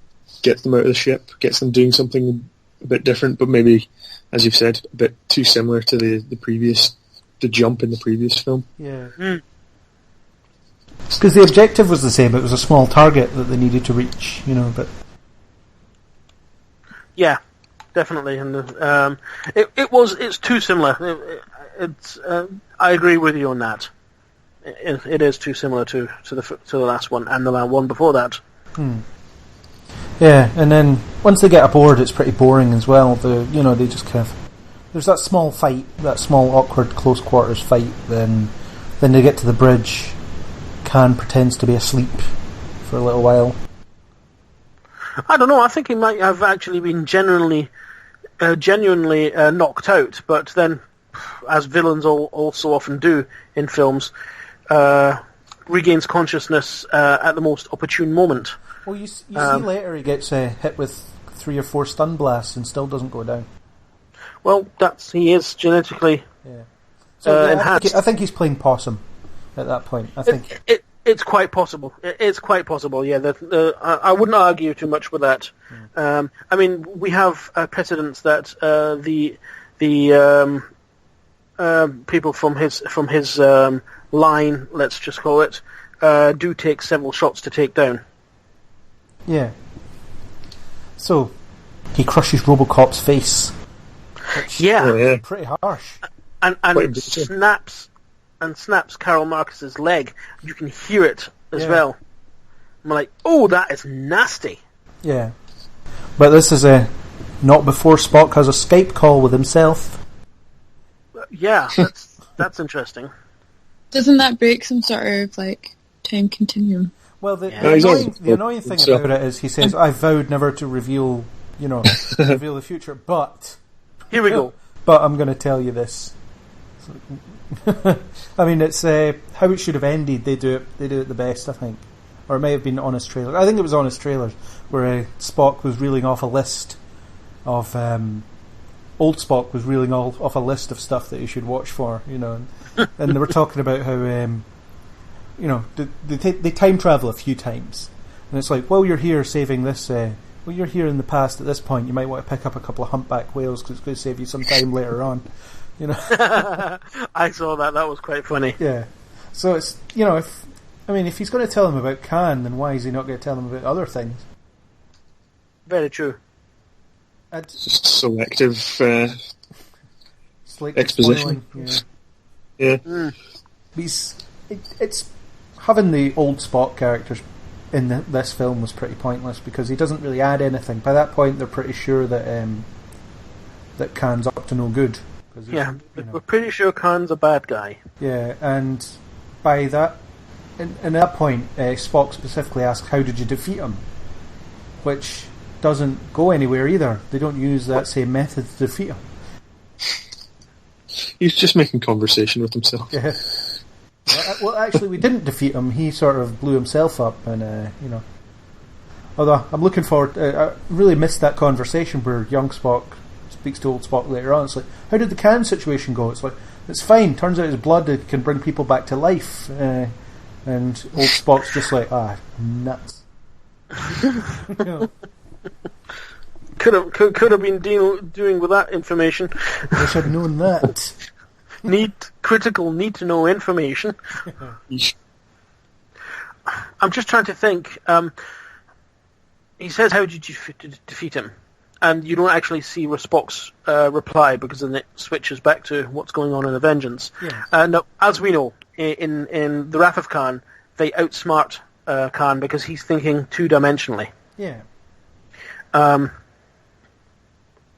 [SPEAKER 4] gets them out of the ship, gets them doing something a bit different, but maybe, as you've said, a bit too similar to the jump in the previous film.
[SPEAKER 2] Yeah. Because the objective was the same, it was a small target that they needed to reach, but...
[SPEAKER 3] Yeah, definitely, and it's too similar. I agree with you on that. It is too similar to the last one and the one before that.
[SPEAKER 2] Yeah, and then once they get aboard, it's pretty boring as well. They just kind of... There's that small fight, that small awkward close quarters fight. Then they get to the bridge. Khan pretends to be asleep for a little while.
[SPEAKER 3] I don't know. I think he might have actually been genuinely knocked out, but then, as villains also often do in films, regains consciousness at the most opportune moment.
[SPEAKER 2] Well, you see later he gets hit with 3 or 4 stun blasts and still doesn't go down.
[SPEAKER 3] Well, he is genetically enhanced.
[SPEAKER 2] I think he's playing possum at that point. I think
[SPEAKER 3] it's quite possible. It's quite possible. Yeah, I wouldn't argue too much with that. I mean, we have precedents that the people from his line, let's just call it, do take several shots to take down.
[SPEAKER 2] Yeah. So he crushes Robocop's face.
[SPEAKER 3] Yeah.
[SPEAKER 2] Pretty harsh.
[SPEAKER 3] And snaps Carol Marcus's leg. You can hear it as well. I'm like, oh, that is nasty.
[SPEAKER 2] Yeah. But this is not before Spock has a Skype call with himself.
[SPEAKER 3] Yeah, that's interesting.
[SPEAKER 5] Doesn't that break some sort of time continuum?
[SPEAKER 2] Well, the annoying thing about it is he says, "I vowed never to reveal the future, but
[SPEAKER 3] here we go.
[SPEAKER 2] But I'm going to tell you this." I mean, it's how it should have ended. They do it the best, I think, or it may have been Honest Trailers. I think it was Honest Trailers where Spock was reeling off a list of old Spock was reeling off a list of stuff that you should watch for, and they were talking about how. They time travel a few times, and it's like, well, you're here saving this. You're here in the past at this point. You might want to pick up a couple of humpback whales because it's going to save you some time later on.
[SPEAKER 3] I saw that. That was quite funny.
[SPEAKER 2] Yeah. So it's if he's going to tell him about Khan, then why is he not going to tell him about other things?
[SPEAKER 3] Very true.
[SPEAKER 4] Just selective exposition. Yeah.
[SPEAKER 2] It's having the old Spock characters in this film was pretty pointless because he doesn't really add anything. By that point, they're pretty sure that that Khan's up to no good.
[SPEAKER 3] Yeah, we're pretty sure Khan's a bad guy.
[SPEAKER 2] Yeah, and by that, in that point, Spock specifically asks, "How did you defeat him?" Which doesn't go anywhere either. They don't use that same method to defeat him.
[SPEAKER 4] He's just making conversation with himself.
[SPEAKER 2] Yeah. Well, actually, we didn't defeat him. He sort of blew himself up, and Although I'm looking forward. I really missed that conversation where young Spock speaks to old Spock later on. It's like, how did the Khan situation go? It's like, it's fine. Turns out his blood can bring people back to life, and old Spock's just like, nuts.
[SPEAKER 3] Could have been doing with that information.
[SPEAKER 2] Wish I'd known that.
[SPEAKER 3] Need to know information. I'm just trying to think. He says, "How did you defeat him?" And you don't actually see Spock's reply because then it switches back to what's going on in the Vengeance.
[SPEAKER 2] Yeah.
[SPEAKER 3] Now, as we know, in the Wrath of Khan, they outsmart Khan because he's thinking two-dimensionally.
[SPEAKER 2] Yeah.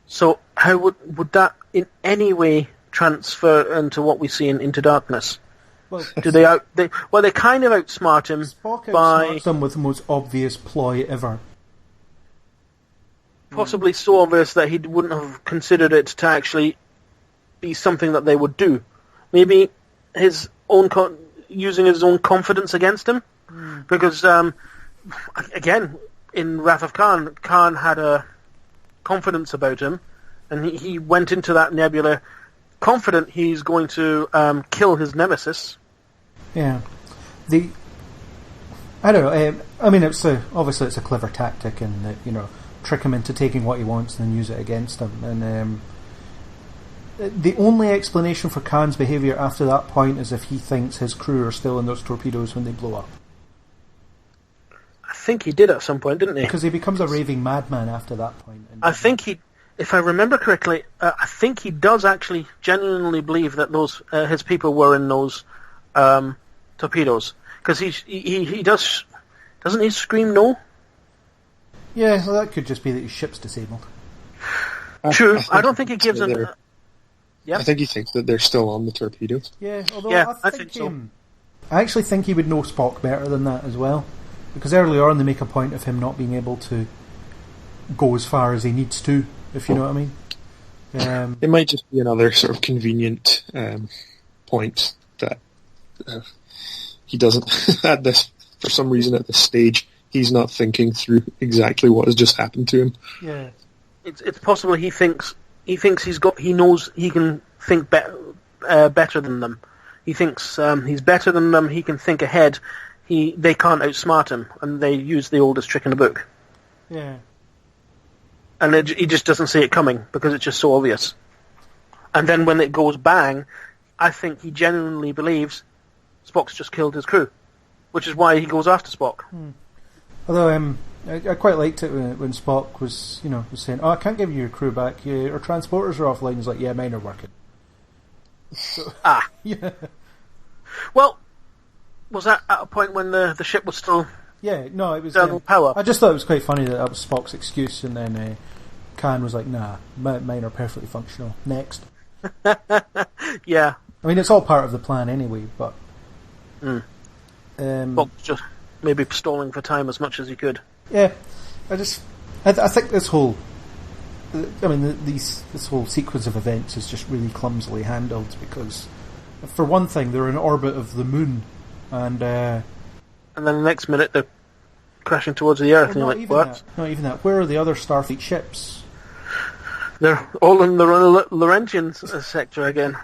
[SPEAKER 3] So how would that in any way transfer into what we see in Into Darkness?
[SPEAKER 2] Well,
[SPEAKER 3] they kind of outsmart him.
[SPEAKER 2] Spock outsmarts him with the most obvious ploy ever.
[SPEAKER 3] Possibly so obvious that he wouldn't have considered it to actually be something that they would do. Maybe his own using his own confidence against him, because again in Wrath of Khan, Khan had a confidence about him and he went into that nebula confident he's going to kill his nemesis.
[SPEAKER 2] Yeah. I don't know. I mean, obviously it's a clever tactic, and trick him into taking what he wants and then use it against him. And the only explanation for Khan's behaviour after that point is if he thinks his crew are still in those torpedoes when they blow up.
[SPEAKER 3] I think he did at some point, didn't he?
[SPEAKER 2] Because he becomes a raving madman after that point.
[SPEAKER 3] I think he, if I remember correctly, I think he does actually genuinely believe that those his people were in those torpedoes. Because he does, doesn't he scream no?
[SPEAKER 2] Yeah, well, that could just be that his ship's disabled.
[SPEAKER 3] True. I don't think he gives an...
[SPEAKER 4] I think he thinks that they're still on the torpedoes.
[SPEAKER 2] Yeah, although
[SPEAKER 3] I think so.
[SPEAKER 2] I actually think he would know Spock better than that as well. Because earlier on they make a point of him not being able to go as far as he needs to, if you know what I mean.
[SPEAKER 4] It might just be another sort of convenient point that he doesn't, for some reason at this stage, he's not thinking through exactly what has just happened to him.
[SPEAKER 2] Yeah.
[SPEAKER 3] It's possible he thinks he knows he can think better than them. He thinks he's better than them. He can think ahead. They can't outsmart him, and they use the oldest trick in the book.
[SPEAKER 2] Yeah.
[SPEAKER 3] And he just doesn't see it coming because it's just so obvious. And then when it goes bang, I think he genuinely believes Spock's just killed his crew, which is why he goes after Spock.
[SPEAKER 2] Although I quite liked it when Spock was saying, "Oh, I can't give you your crew back. Our transporters are offline." He's like, "Yeah, mine are working." So, yeah.
[SPEAKER 3] Well, was that at a point when the ship was still?
[SPEAKER 2] Yeah, no, it was
[SPEAKER 3] power.
[SPEAKER 2] I just thought it was quite funny that was Spock's excuse, and then Khan was like, "Nah, mine are perfectly functional." Next.
[SPEAKER 3] Yeah.
[SPEAKER 2] I mean, it's all part of the plan anyway, but.
[SPEAKER 3] Spock's just maybe stalling for time as much as he could.
[SPEAKER 2] Yeah, I think this whole, this whole sequence of events is just really clumsily handled because, for one thing, they're in orbit of the moon, and then
[SPEAKER 3] the next minute they're crashing towards the Earth, and you're like, what?
[SPEAKER 2] Not even that. Where are the other Starfleet ships?
[SPEAKER 3] They're all in the Laurentian sector again.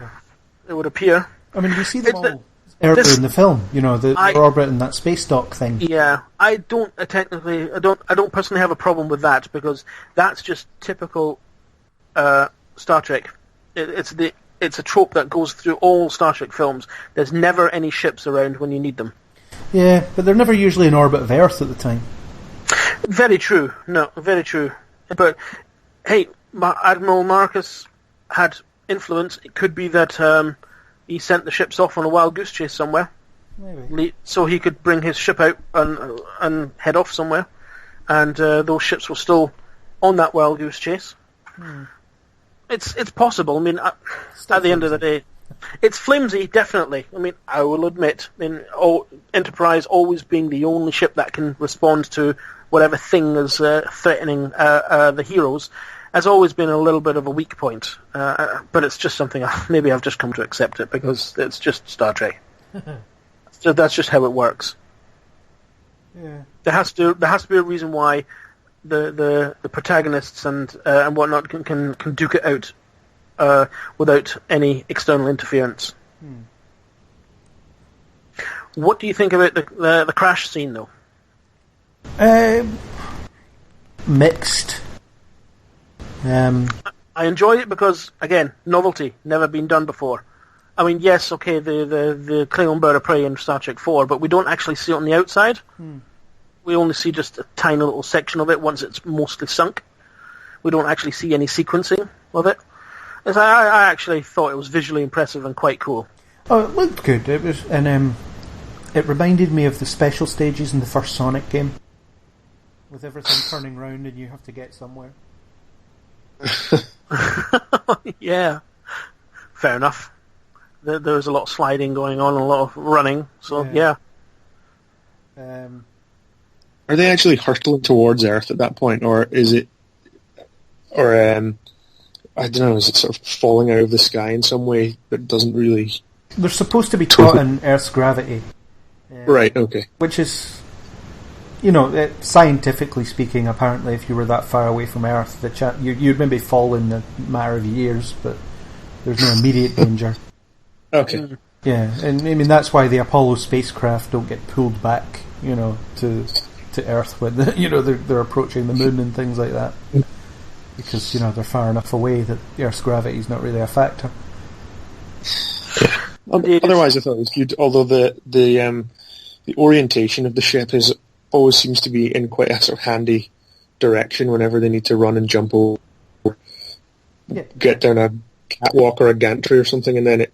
[SPEAKER 3] It would appear.
[SPEAKER 2] I mean, we see them all earlier in the film. They're orbiting that space dock thing. Yeah,
[SPEAKER 3] I don't personally have a problem with that because that's just typical Star Trek. It's a trope that goes through all Star Trek films. There's never any ships around when you need them.
[SPEAKER 2] Yeah, but they're never usually in orbit of Earth at the time.
[SPEAKER 3] Very true. No, very true. But hey, Admiral Marcus had influence. It could be that he sent the ships off on a wild goose chase somewhere.
[SPEAKER 2] Maybe.
[SPEAKER 3] So he could bring his ship out and head off somewhere, and those ships were still on that wild goose chase. It's possible. I mean, at the end of the day, it's flimsy, definitely. I mean, I will admit, Enterprise always being the only ship that can respond to whatever thing is threatening the heroes, has always been a little bit of a weak point. But it's just something maybe I've just come to accept it because it's just Star Trek. So that's just how it works.
[SPEAKER 2] Yeah.
[SPEAKER 3] There has to be a reason why the protagonists and whatnot can duke it out without any external interference. What do you think about the crash scene, though?
[SPEAKER 2] Mixed.
[SPEAKER 3] I enjoy it because, again, novelty, never been done before. I mean, yes, okay, the Klingon bird of prey in Star Trek 4, but we don't actually see it on the outside. We only see just a tiny little section of it once it's mostly sunk. We don't actually see any sequencing of it. I actually thought it was visually impressive and quite cool.
[SPEAKER 2] Oh, it looked good. It was, and it reminded me of the special stages in the first Sonic game, with everything turning round and you have to get somewhere.
[SPEAKER 3] Yeah, fair enough. There was a lot of sliding going on and a lot of running, so yeah.
[SPEAKER 4] Are they actually hurtling towards Earth at that point, or is it, or I don't know, is it sort of falling out of the sky in some way that doesn't really...
[SPEAKER 2] They're supposed to be caught in Earth's gravity.
[SPEAKER 4] Right, okay.
[SPEAKER 2] Which is... scientifically speaking, apparently, if you were that far away from Earth, you'd maybe fall in a matter of years, but there's no immediate danger.
[SPEAKER 4] Okay.
[SPEAKER 2] Yeah, and I mean that's why the Apollo spacecraft don't get pulled back, to Earth when they're approaching the moon and things like that, because they're far enough away that the Earth's gravity is not really a factor.
[SPEAKER 4] Otherwise, I thought it was good. Although the orientation of the ship always seems to be in quite a sort of handy direction whenever they need to run and jump over, get down a catwalk or a gantry or something, and then it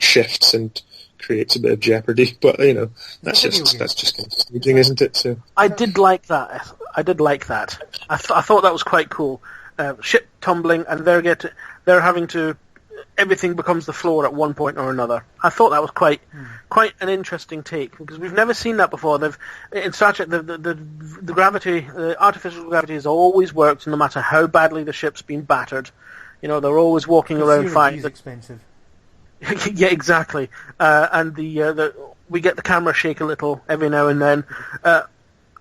[SPEAKER 4] shifts and creates a bit of jeopardy. But that's just kind of staging, isn't it? So
[SPEAKER 3] I did like that. I thought that was quite cool. Ship tumbling, and they're having to. Everything becomes the floor at one point or another. I thought that was quite an interesting take, because we've never seen that before. In Star Trek, the gravity, the artificial gravity has always worked, no matter how badly the ship's been battered. They're always walking around fine.
[SPEAKER 2] It's expensive.
[SPEAKER 3] Yeah, exactly. And we get the camera shake a little every now and then.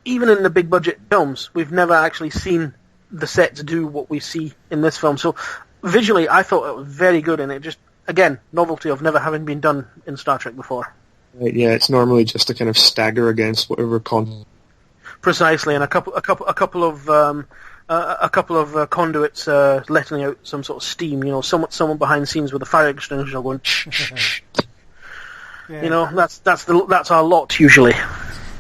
[SPEAKER 3] Even in the big budget films, we've never actually seen the sets do what we see in this film. So visually, I thought it was very good, and it just, again, novelty of never having been done in Star Trek before.
[SPEAKER 4] Right, yeah, it's normally just to kind of stagger against whatever
[SPEAKER 3] Precisely, and a couple of conduits letting out some sort of steam. Someone behind the scenes with a fire extinguisher going. Yeah. That's our lot usually.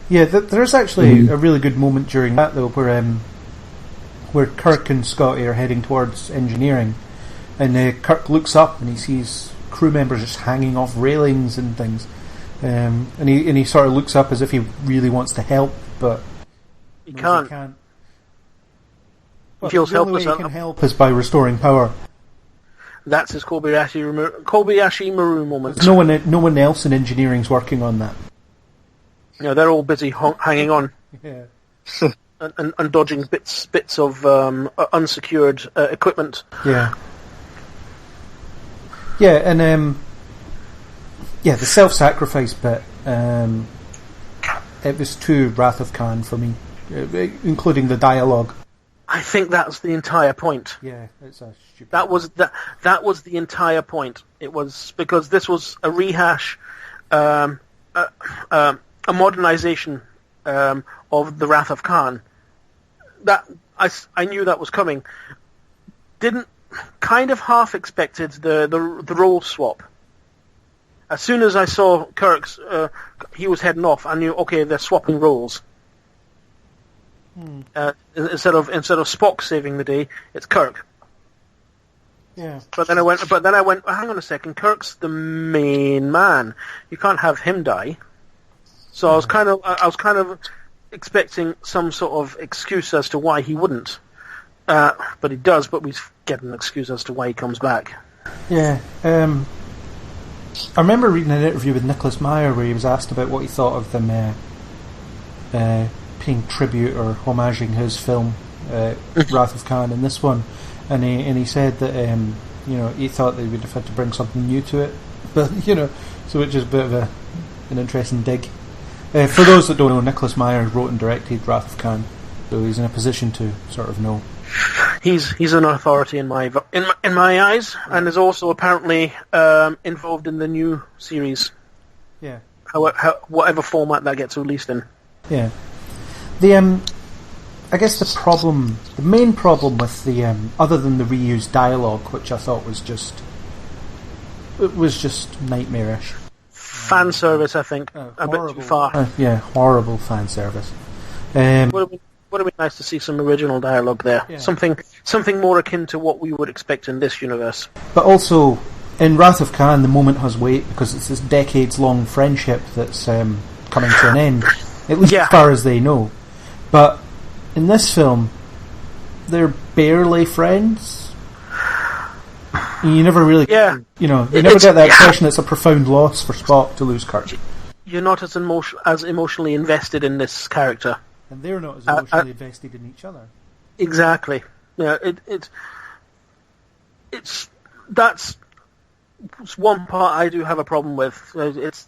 [SPEAKER 2] Yeah, there's actually a really good moment during that though, where Kirk and Scotty are heading towards engineering, and Kirk looks up and he sees crew members just hanging off railings and things, and he sort of looks up as if he really wants to help, but
[SPEAKER 3] he can't. He feels helpless.
[SPEAKER 2] The only way he can help is by restoring power.
[SPEAKER 3] That's his Kobayashi Maru moment.
[SPEAKER 2] No one else in engineering's working on that.
[SPEAKER 3] They're all busy hanging on.
[SPEAKER 2] Yeah.
[SPEAKER 3] and dodging bits of unsecured equipment.
[SPEAKER 2] Yeah. Yeah, and the self-sacrifice bit. It was too Wrath of Khan for me, including the dialogue.
[SPEAKER 3] I think that's the entire point.
[SPEAKER 2] Yeah, it's a stupid.
[SPEAKER 3] That was the entire point. It was because this was a rehash, a modernization of the Wrath of Khan. That I knew that was coming. Didn't kind of half expected the role swap. As soon as I saw Kirk's, he was heading off, I knew, okay, they're swapping roles. Instead of Spock saving the day, it's Kirk.
[SPEAKER 2] Yeah.
[SPEAKER 3] But then I went, hang on a second, Kirk's the main man. You can't have him die. So I was kind of expecting some sort of excuse as to why he wouldn't. But he does, but we get an excuse as to why he comes back.
[SPEAKER 2] Yeah. I remember reading an interview with Nicholas Meyer where he was asked about what he thought of them paying tribute or homaging his film, Wrath of Khan, in this one. And he said that he thought they would have had to bring something new to it. But, so which is a bit of an interesting dig. For those that don't know, Nicholas Meyer wrote and directed Wrath of Khan, so he's in a position to sort of know.
[SPEAKER 3] He's an authority in my eyes, and is also apparently involved in the new series.
[SPEAKER 2] Yeah.
[SPEAKER 3] Whatever format that gets released in.
[SPEAKER 2] Yeah. I guess the main problem with the other than the reused dialogue, which I thought was just nightmarish.
[SPEAKER 3] Fan service, I think, a bit too far.
[SPEAKER 2] Horrible fan service.
[SPEAKER 3] Would have been nice to see some original dialogue there. Yeah. Something more akin to what we would expect in this universe.
[SPEAKER 2] But also, in Wrath of Khan, the moment has weight because it's this decades-long friendship that's coming to an end, at least as far as they know. But in this film, they're barely friends. You never really, you never get that impression it's a profound loss for Spock to lose Kirk.
[SPEAKER 3] You're not as emotionally invested in this character.
[SPEAKER 2] And they're not as emotionally invested in each other.
[SPEAKER 3] Exactly. Yeah, that's one part I do have a problem with. It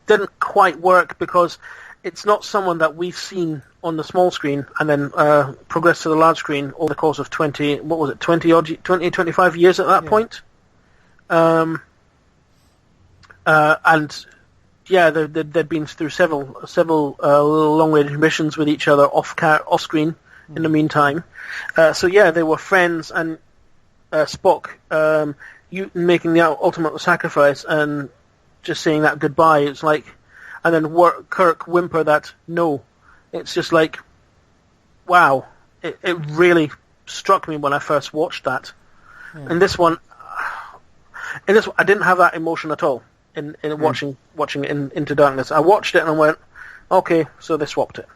[SPEAKER 3] didn't quite work because it's not someone that we've seen on the small screen and then progress to the large screen over the course of 20, 25 years at that point. And yeah, they'd been through several long-range missions with each other off screen in the meantime. So yeah, they were friends, and Spock making the ultimate sacrifice and just saying that goodbye. It's like, and then Kirk whimper that no. It's just like, wow. It really struck me when I first watched that. Yeah. In this one, I didn't have that emotion at all. In watching it Into Darkness, I watched it and I went, okay, so they swapped it.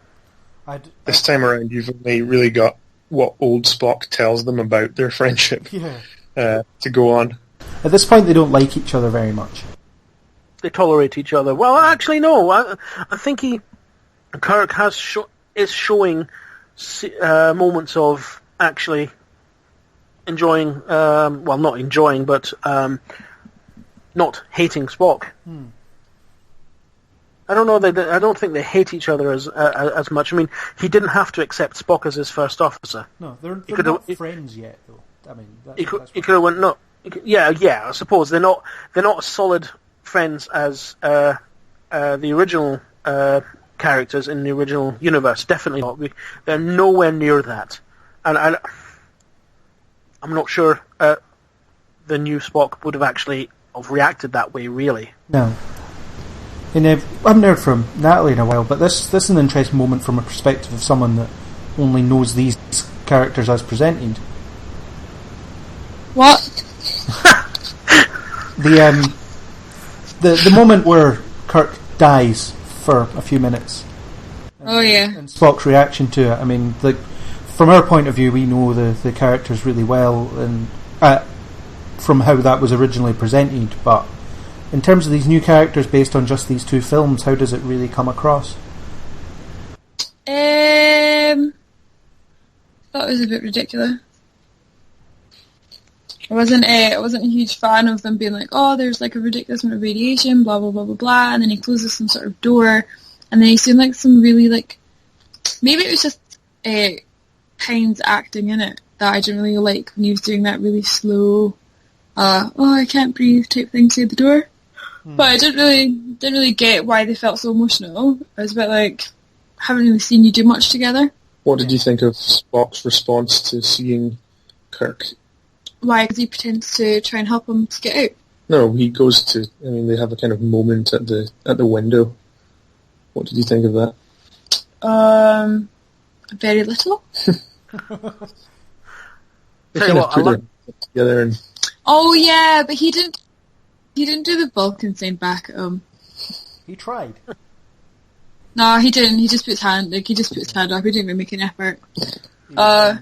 [SPEAKER 4] This time around, you've only really got what old Spock tells them about their friendship to go on.
[SPEAKER 2] At this point, they don't like each other very much.
[SPEAKER 3] They tolerate each other. Well, actually, no. I think Kirk is showing moments of actually enjoying. Well, not enjoying, but. Not hating Spock. I don't know. I don't think they hate each other as much. I mean, he didn't have to accept Spock as his first officer.
[SPEAKER 2] No, they're not friends yet, though. I mean,
[SPEAKER 3] he could have went no. Yeah. I suppose they're not as solid friends as the original characters in the original universe. Definitely not. They're nowhere near that, and I'm not sure the new Spock would have actually reacted that way, really.
[SPEAKER 2] No. And I haven't heard from Natalie in a while, but this is an interesting moment from a perspective of someone that only knows these characters as presented.
[SPEAKER 5] What?
[SPEAKER 2] The moment where Kirk dies for a few minutes.
[SPEAKER 5] Oh yeah.
[SPEAKER 2] And Spock's reaction to it. I mean, from our point of view, we know the characters really well, and from how that was originally presented, but in terms of these new characters based on just these two films, how does it really come across?
[SPEAKER 5] I thought it was a bit ridiculous. I wasn't a huge fan of them being like, oh, there's like a ridiculous amount of radiation, blah blah blah blah blah, and then he closes some sort of door, and then he seemed like some really like, maybe it was just Pine's acting in it that I didn't really like when he was doing that really slow. I can't breathe type thing to the door. But I didn't really get why they felt so emotional. I was a bit like, haven't really seen you do much together.
[SPEAKER 4] What did you think of Spock's response to seeing Kirk?
[SPEAKER 5] Why? Because he pretends to try and help him to get out.
[SPEAKER 4] No, he goes to. I mean, they have a kind of moment at the window. What did you think of that?
[SPEAKER 5] Very little.
[SPEAKER 4] They kind of put their together and.
[SPEAKER 5] Oh yeah, but he didn't do the Vulcan sign back at him.
[SPEAKER 2] He tried.
[SPEAKER 5] No, he didn't. He just put his hand up. He didn't even make an effort.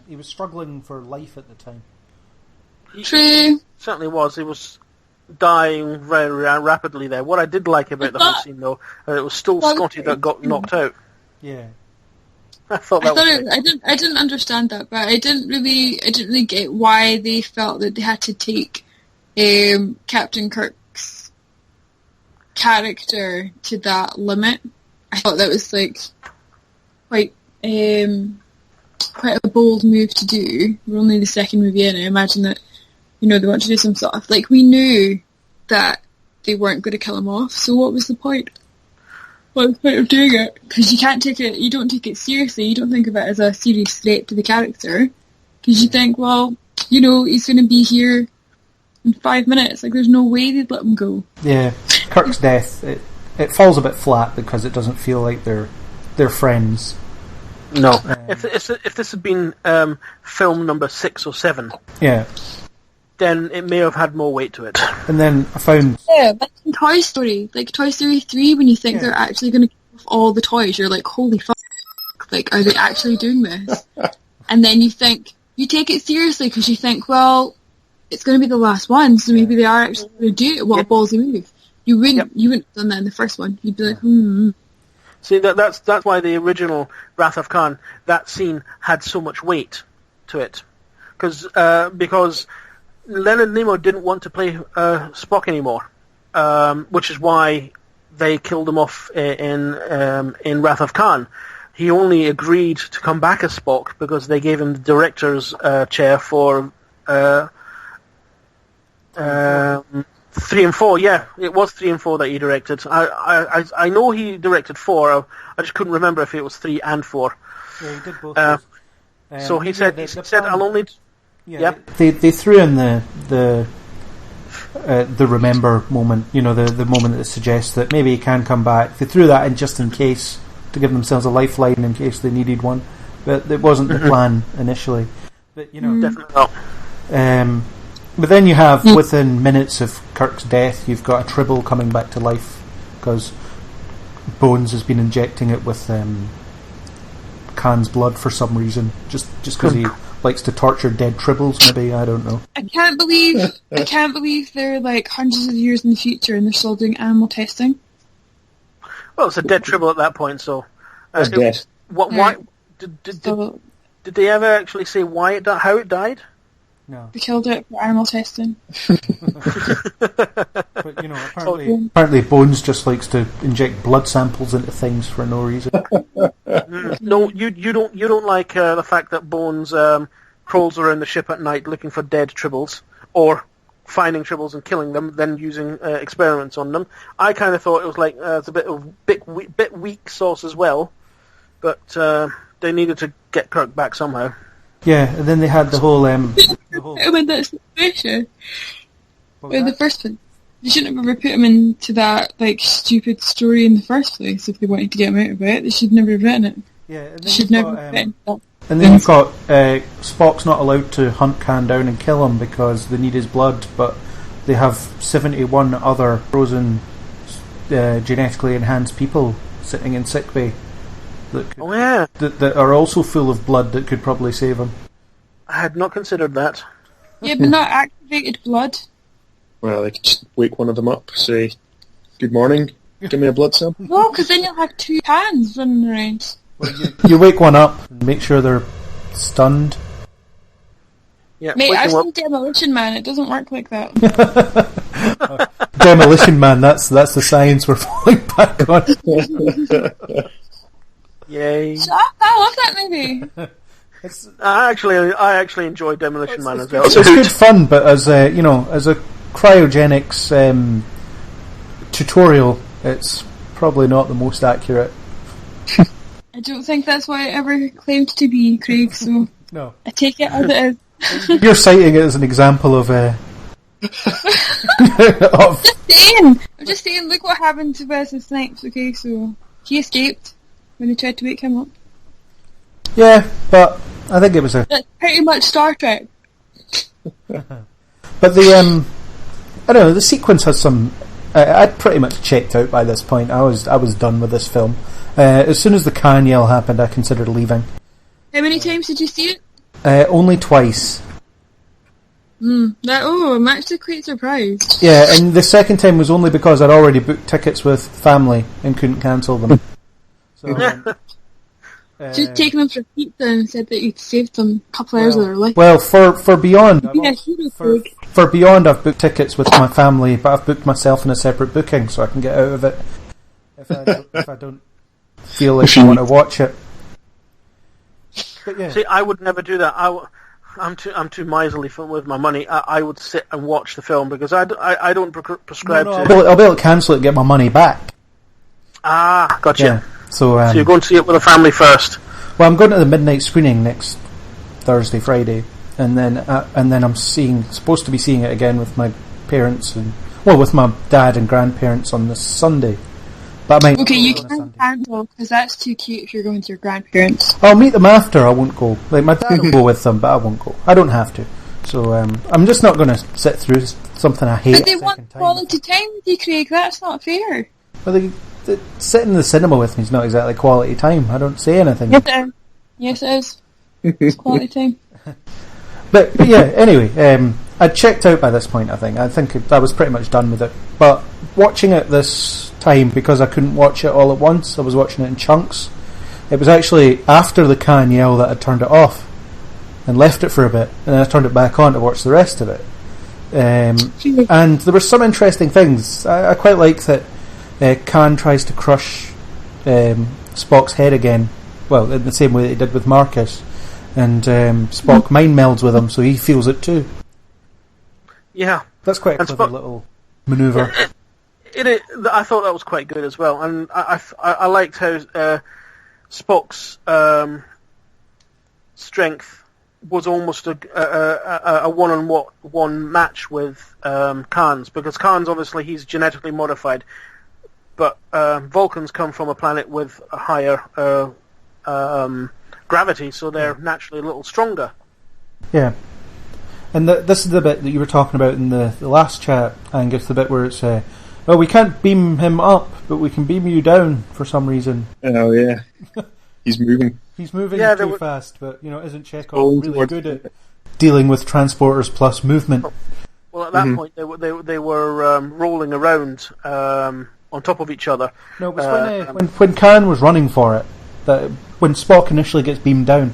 [SPEAKER 2] He was struggling for life at the time.
[SPEAKER 5] True.
[SPEAKER 3] Certainly was. He was dying very rapidly there. What I did like about the whole scene, though, it was still Scotty that got knocked out.
[SPEAKER 2] Yeah.
[SPEAKER 3] I
[SPEAKER 5] didn't understand that, but I didn't really get why they felt that they had to take Captain Kirk's character to that limit. I thought that was like quite a bold move to do. We're only the second movie in. I imagine that they want to do some sort of like, we knew that they weren't going to kill him off. So what was the point? What's the point of doing it? Because you can't take it. You don't take it seriously. You don't think of it as a serious threat to the character. Because you think, well, he's going to be here in 5 minutes. Like, there's no way they'd let him go.
[SPEAKER 2] Yeah, Kirk's death, it falls a bit flat because it doesn't feel like they're friends.
[SPEAKER 3] No. If this had been film number 6 or 7,
[SPEAKER 2] yeah,
[SPEAKER 3] then it may have had more weight to it.
[SPEAKER 2] And then I found...
[SPEAKER 5] Yeah, like in Toy Story. Like Toy Story 3, when you think they're actually going to kill off all the toys, you're like, holy fuck. Like, are they actually doing this? And then you take it seriously because you think, well, it's going to be the last one, so maybe they are actually going to do it. What a ballsy move. You wouldn't have done that in the first one. You'd be like,
[SPEAKER 3] See, that's why the original Wrath of Khan, that scene had so much weight to it. Because Leonard Nimoy didn't want to play Spock anymore, which is why they killed him off in Wrath of Khan. He only agreed to come back as Spock because they gave him the director's chair for 3 and 4. Yeah, it was 3 and 4 that he directed. I know he directed 4. I just couldn't remember if it was 3 and 4.
[SPEAKER 2] Yeah, he did both.
[SPEAKER 3] So he said, I'll only...
[SPEAKER 2] Yeah. They threw in the remember moment, the moment that suggests that maybe he can come back. They threw that in just in case, to give themselves a lifeline in case they needed one. But it wasn't the plan initially. But
[SPEAKER 3] definitely not.
[SPEAKER 2] But then you have, within minutes of Kirk's death, you've got a Tribble coming back to life because Bones has been injecting it with Khan's blood for some reason, just because he likes to torture dead Tribbles. Maybe, I don't know.
[SPEAKER 5] I can't believe they're like hundreds of years in the future and they're still doing animal testing.
[SPEAKER 3] Well, it's a dead Tribble at that point, so
[SPEAKER 4] It's dead.
[SPEAKER 3] Why did they ever actually say how it died?
[SPEAKER 2] No.
[SPEAKER 5] They killed it for animal testing.
[SPEAKER 2] But apparently Bones just likes to inject blood samples into things for no reason.
[SPEAKER 3] No, you don't like the fact that Bones crawls around the ship at night looking for dead Tribbles, or finding Tribbles and killing them, then using experiments on them. I kind of thought it was like it's a bit weak sauce as well, but they needed to get Kirk back somehow.
[SPEAKER 2] Yeah, and then they had the whole
[SPEAKER 5] When that's the situation. In the first place, they shouldn't have ever put him into that stupid story in the first place. If they wanted to get him out of it, they should never have written it.
[SPEAKER 2] Yeah, and
[SPEAKER 5] they should never have written that.
[SPEAKER 2] And then you've got Spock's not allowed to hunt Khan down and kill him because they need his blood, but they have 71 other frozen, genetically enhanced people sitting in sickbay that are also full of blood that could probably save him.
[SPEAKER 3] I had not considered that.
[SPEAKER 5] Yeah, but not activated blood.
[SPEAKER 4] Well, they could just wake one of them up, say, "Good morning, give me a blood sample."
[SPEAKER 5] No, because then you'll have 2 hands running around.
[SPEAKER 2] Well, you wake one up and make sure they're stunned.
[SPEAKER 3] Yeah,
[SPEAKER 5] mate, I've seen Demolition Man. It doesn't work like that.
[SPEAKER 2] Demolition Man. That's the science we're falling back on.
[SPEAKER 3] Yay!
[SPEAKER 5] Shut up! I love that movie.
[SPEAKER 3] I actually enjoy Demolition Man as well.
[SPEAKER 2] It's good fun, but as a cryogenics tutorial, it's probably not the most accurate.
[SPEAKER 5] I don't think that's what it ever claimed to be, Craig, so
[SPEAKER 2] no.
[SPEAKER 5] I take it as it is.
[SPEAKER 2] You're citing it as an example of
[SPEAKER 5] I'm just saying, look what happened to Wesley Snipes, okay, so he escaped when they tried to wake him up.
[SPEAKER 2] Yeah, but I think it was
[SPEAKER 5] That's pretty much Star Trek.
[SPEAKER 2] But the I don't know, the sequence has some. I'd pretty much checked out by this point. I was done with this film. As soon as the Khan yell happened, I considered leaving.
[SPEAKER 5] How many times did you see it?
[SPEAKER 2] Only twice.
[SPEAKER 5] I'm actually quite surprised.
[SPEAKER 2] Yeah, and the second time was only because I'd already booked tickets with family and couldn't cancel them. So,
[SPEAKER 5] just taken them for pizza and said that you'd saved them a couple hours of their life.
[SPEAKER 2] Well, for Beyond, for Beyond, I've booked tickets with my family, but I've booked myself in a separate booking so I can get out of it if I don't feel like I want to watch it. But yeah.
[SPEAKER 3] See, I would never do that. I'm too miserly with my money. I would sit and watch the film because I don't prescribe to.
[SPEAKER 2] I'll be able to cancel it and get my money back.
[SPEAKER 3] Ah, gotcha.
[SPEAKER 2] Yeah. So
[SPEAKER 3] you're going to see it with a family first.
[SPEAKER 2] Well, I'm going to the midnight screening next Thursday, Friday, and then I'm supposed to be seeing it again with my parents with my dad and grandparents on this Sunday. But I might
[SPEAKER 5] okay, you can cancel because that's too cute if you're going to your grandparents.
[SPEAKER 2] I'll meet them after. I won't go. Like my dad will go with them, but I won't go. I don't have to. So I'm just not going to sit through something I hate.
[SPEAKER 5] But they want quality time with you, Craig. That's not fair.
[SPEAKER 2] Well, sitting in the cinema with me is not exactly quality time. I don't say anything.
[SPEAKER 5] Yes, it is. It's quality time.
[SPEAKER 2] But yeah, anyway, I'd checked out by this point, I think. I was pretty much done with it. But watching it this time, because I couldn't watch it all at once, I was watching it in chunks. It was actually after the Khan yell that I turned it off and left it for a bit, and then I turned it back on to watch the rest of it. And there were some interesting things. I quite like that Khan tries to crush Spock's head again. Well, in the same way that he did with Marcus, and Spock mind melds with him, so he feels it too.
[SPEAKER 3] Yeah,
[SPEAKER 2] that's quite a clever little maneuver.
[SPEAKER 3] I thought that was quite good as well, and I liked how Spock's strength was almost a one-on-one match with Khan's, because Khan's obviously he's genetically modified, but Vulcans come from a planet with a higher gravity, so they're naturally a little stronger.
[SPEAKER 2] Yeah. And this is the bit that you were talking about in the last chat, Angus, the bit where it's, well, we can't beam him up, but we can beam you down for some reason.
[SPEAKER 4] Oh, yeah. He's moving.
[SPEAKER 2] He's moving too fast, but, isn't Chekhov really good at dealing with transporters plus movement?
[SPEAKER 3] Well, at that point, they were rolling around on top of each other.
[SPEAKER 2] No, it was when Khan was running for it, that when Spock initially gets beamed down.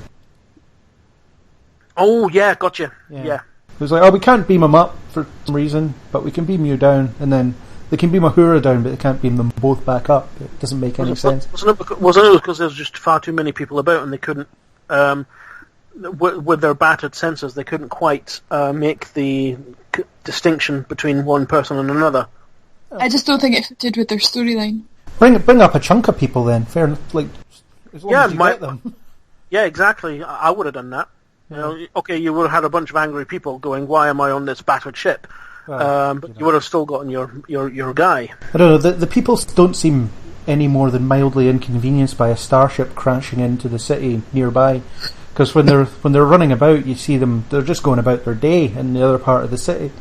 [SPEAKER 3] Oh, yeah, gotcha. Yeah.
[SPEAKER 2] It was like, we can't beam him up for some reason, but we can beam you down, and then they can beam Uhura down, but they can't beam them both back up. It doesn't make any sense.
[SPEAKER 3] Wasn't it because there was just far too many people about, and they couldn't, with their battered sensors, they couldn't quite make the distinction between one person and another?
[SPEAKER 5] I just don't think it fitted with their storyline.
[SPEAKER 2] Bring up a chunk of people then. Fair enough. Like, as long as you get them.
[SPEAKER 3] Yeah, exactly. I would have done that. Okay, you would have had a bunch of angry people going, "Why am I on this battered ship?" Well, but you would have still gotten your guy.
[SPEAKER 2] I don't know. The people don't seem any more than mildly inconvenienced by a starship crashing into the city nearby. Because when they're running about, you see them. They're just going about their day in the other part of the city.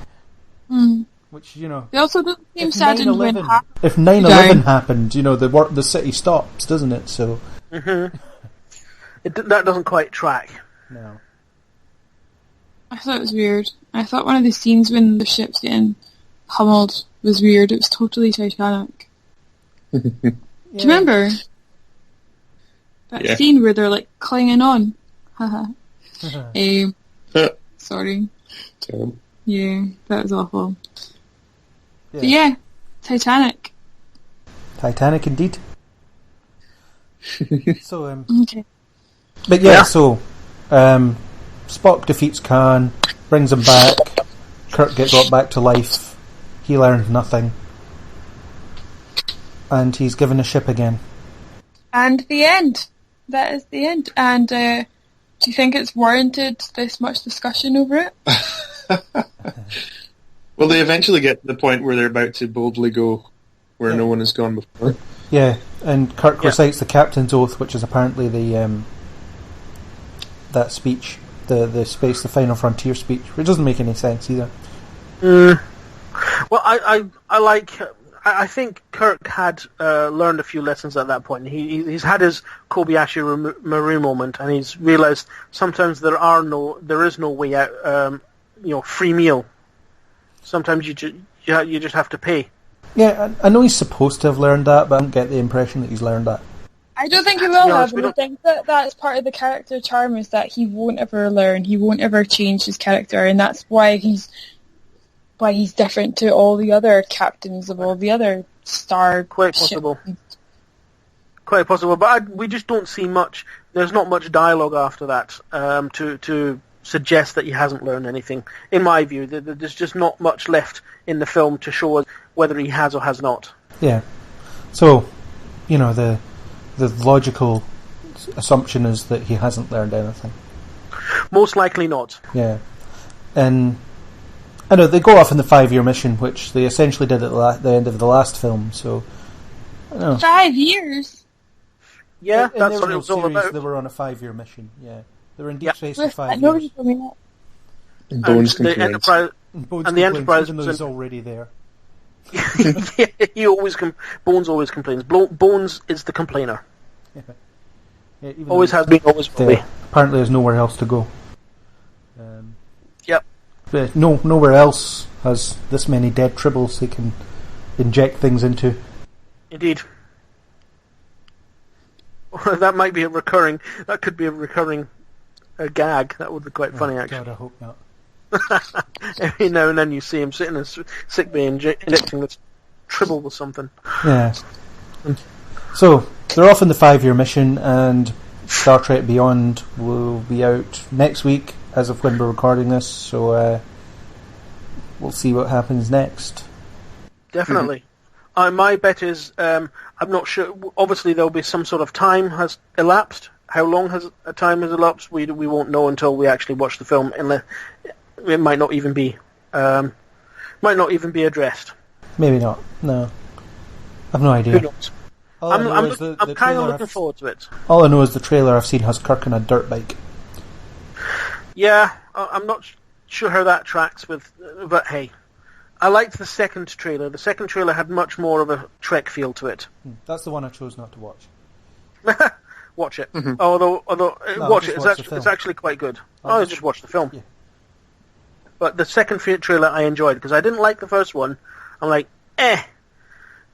[SPEAKER 5] Mm.
[SPEAKER 2] Which
[SPEAKER 5] they also don't seem saddened when
[SPEAKER 2] if 9/11 happened, the city stops, doesn't it? So
[SPEAKER 3] that doesn't quite track.
[SPEAKER 2] No.
[SPEAKER 5] I thought it was weird. I thought one of the scenes when the ship's getting pummeled was weird. It was totally Titanic. Do you remember that scene where they're like clinging on? Sorry. Yeah, that was awful. Yeah. But yeah, Titanic.
[SPEAKER 2] Titanic indeed. So
[SPEAKER 5] okay.
[SPEAKER 2] But so Spock defeats Khan, brings him back. Kirk gets brought back to life. He learns nothing, and he's given a ship again. And
[SPEAKER 5] the end. That is the end. And do you think it's warranted this much discussion over it?
[SPEAKER 4] Well, they eventually get to the point where they're about to boldly go where no one has gone before.
[SPEAKER 2] Yeah, and Kirk recites the captain's oath, which is apparently the that speech, the final frontier speech, which doesn't make any sense either.
[SPEAKER 3] Well, I think Kirk had learned a few lessons at that point. He's had his Kobayashi Maru moment, and he's realised sometimes there is no way out. Free meal. Sometimes you just have to pay.
[SPEAKER 2] Yeah, I know he's supposed to have learned that, but I don't get the impression that he's learned that.
[SPEAKER 5] I don't think he will have, and I think that's part of the character charm, is that he won't ever learn, he won't ever change his character, and that's why he's different to all the other captains of all the other star
[SPEAKER 3] Quite possible. Quite possible, but we just don't see much. There's not much dialogue after that to suggest that he hasn't learned anything. In my view, there's just not much left in the film to show us whether he has or has not.
[SPEAKER 2] Yeah. So, the logical assumption is that he hasn't learned anything.
[SPEAKER 3] Most likely not.
[SPEAKER 2] Yeah. And I know they go off on the 5-year mission, which they essentially did at the end of the last film, so I don't know.
[SPEAKER 5] 5 years?
[SPEAKER 3] Yeah, that's what it was all about.
[SPEAKER 2] They were on a 5-year mission, yeah. They were in deep space for 5 years.
[SPEAKER 5] Nobody told me that.
[SPEAKER 4] And Bones complains.
[SPEAKER 3] The Enterprise
[SPEAKER 2] even though he's already there.
[SPEAKER 3] Bones always complains. Bones is the complainer.
[SPEAKER 2] Yeah,
[SPEAKER 3] always has been, always will be.
[SPEAKER 2] Apparently there's nowhere else to go.
[SPEAKER 3] Yep.
[SPEAKER 2] But nowhere else has this many dead tribbles they can inject things into.
[SPEAKER 3] Indeed. That might be that could be a recurring gag. That would be quite funny, actually.
[SPEAKER 2] God, I hope not.
[SPEAKER 3] Every now and then you see him sitting in sick bay injecting the Tribble with something.
[SPEAKER 2] Yeah. So, they're off on the 5-year mission, and Star Trek Beyond will be out next week, as of when we're recording this, so we'll see what happens next.
[SPEAKER 3] Definitely. My bet is, I'm not sure, obviously there'll be some sort of time has elapsed. How long has a time has elapsed? We won't know until we actually watch the film, unless it might not even be addressed.
[SPEAKER 2] Maybe not. No, I've no idea.
[SPEAKER 3] Who knows? I'm kind of looking forward to it.
[SPEAKER 2] All I know is the trailer I've seen has Kirk on a dirt bike.
[SPEAKER 3] Yeah, I'm not sure how that tracks with, but hey, I liked the second trailer. The second trailer had much more of a Trek feel to it.
[SPEAKER 2] That's the one I chose not to watch.
[SPEAKER 3] Watch it.
[SPEAKER 4] Mm-hmm.
[SPEAKER 3] Although watch it.
[SPEAKER 2] watch
[SPEAKER 3] It's actually quite good.
[SPEAKER 2] I'll
[SPEAKER 3] Just watch the film.
[SPEAKER 2] Yeah.
[SPEAKER 3] But the second trailer I enjoyed, because I didn't like the first one. I'm like, eh.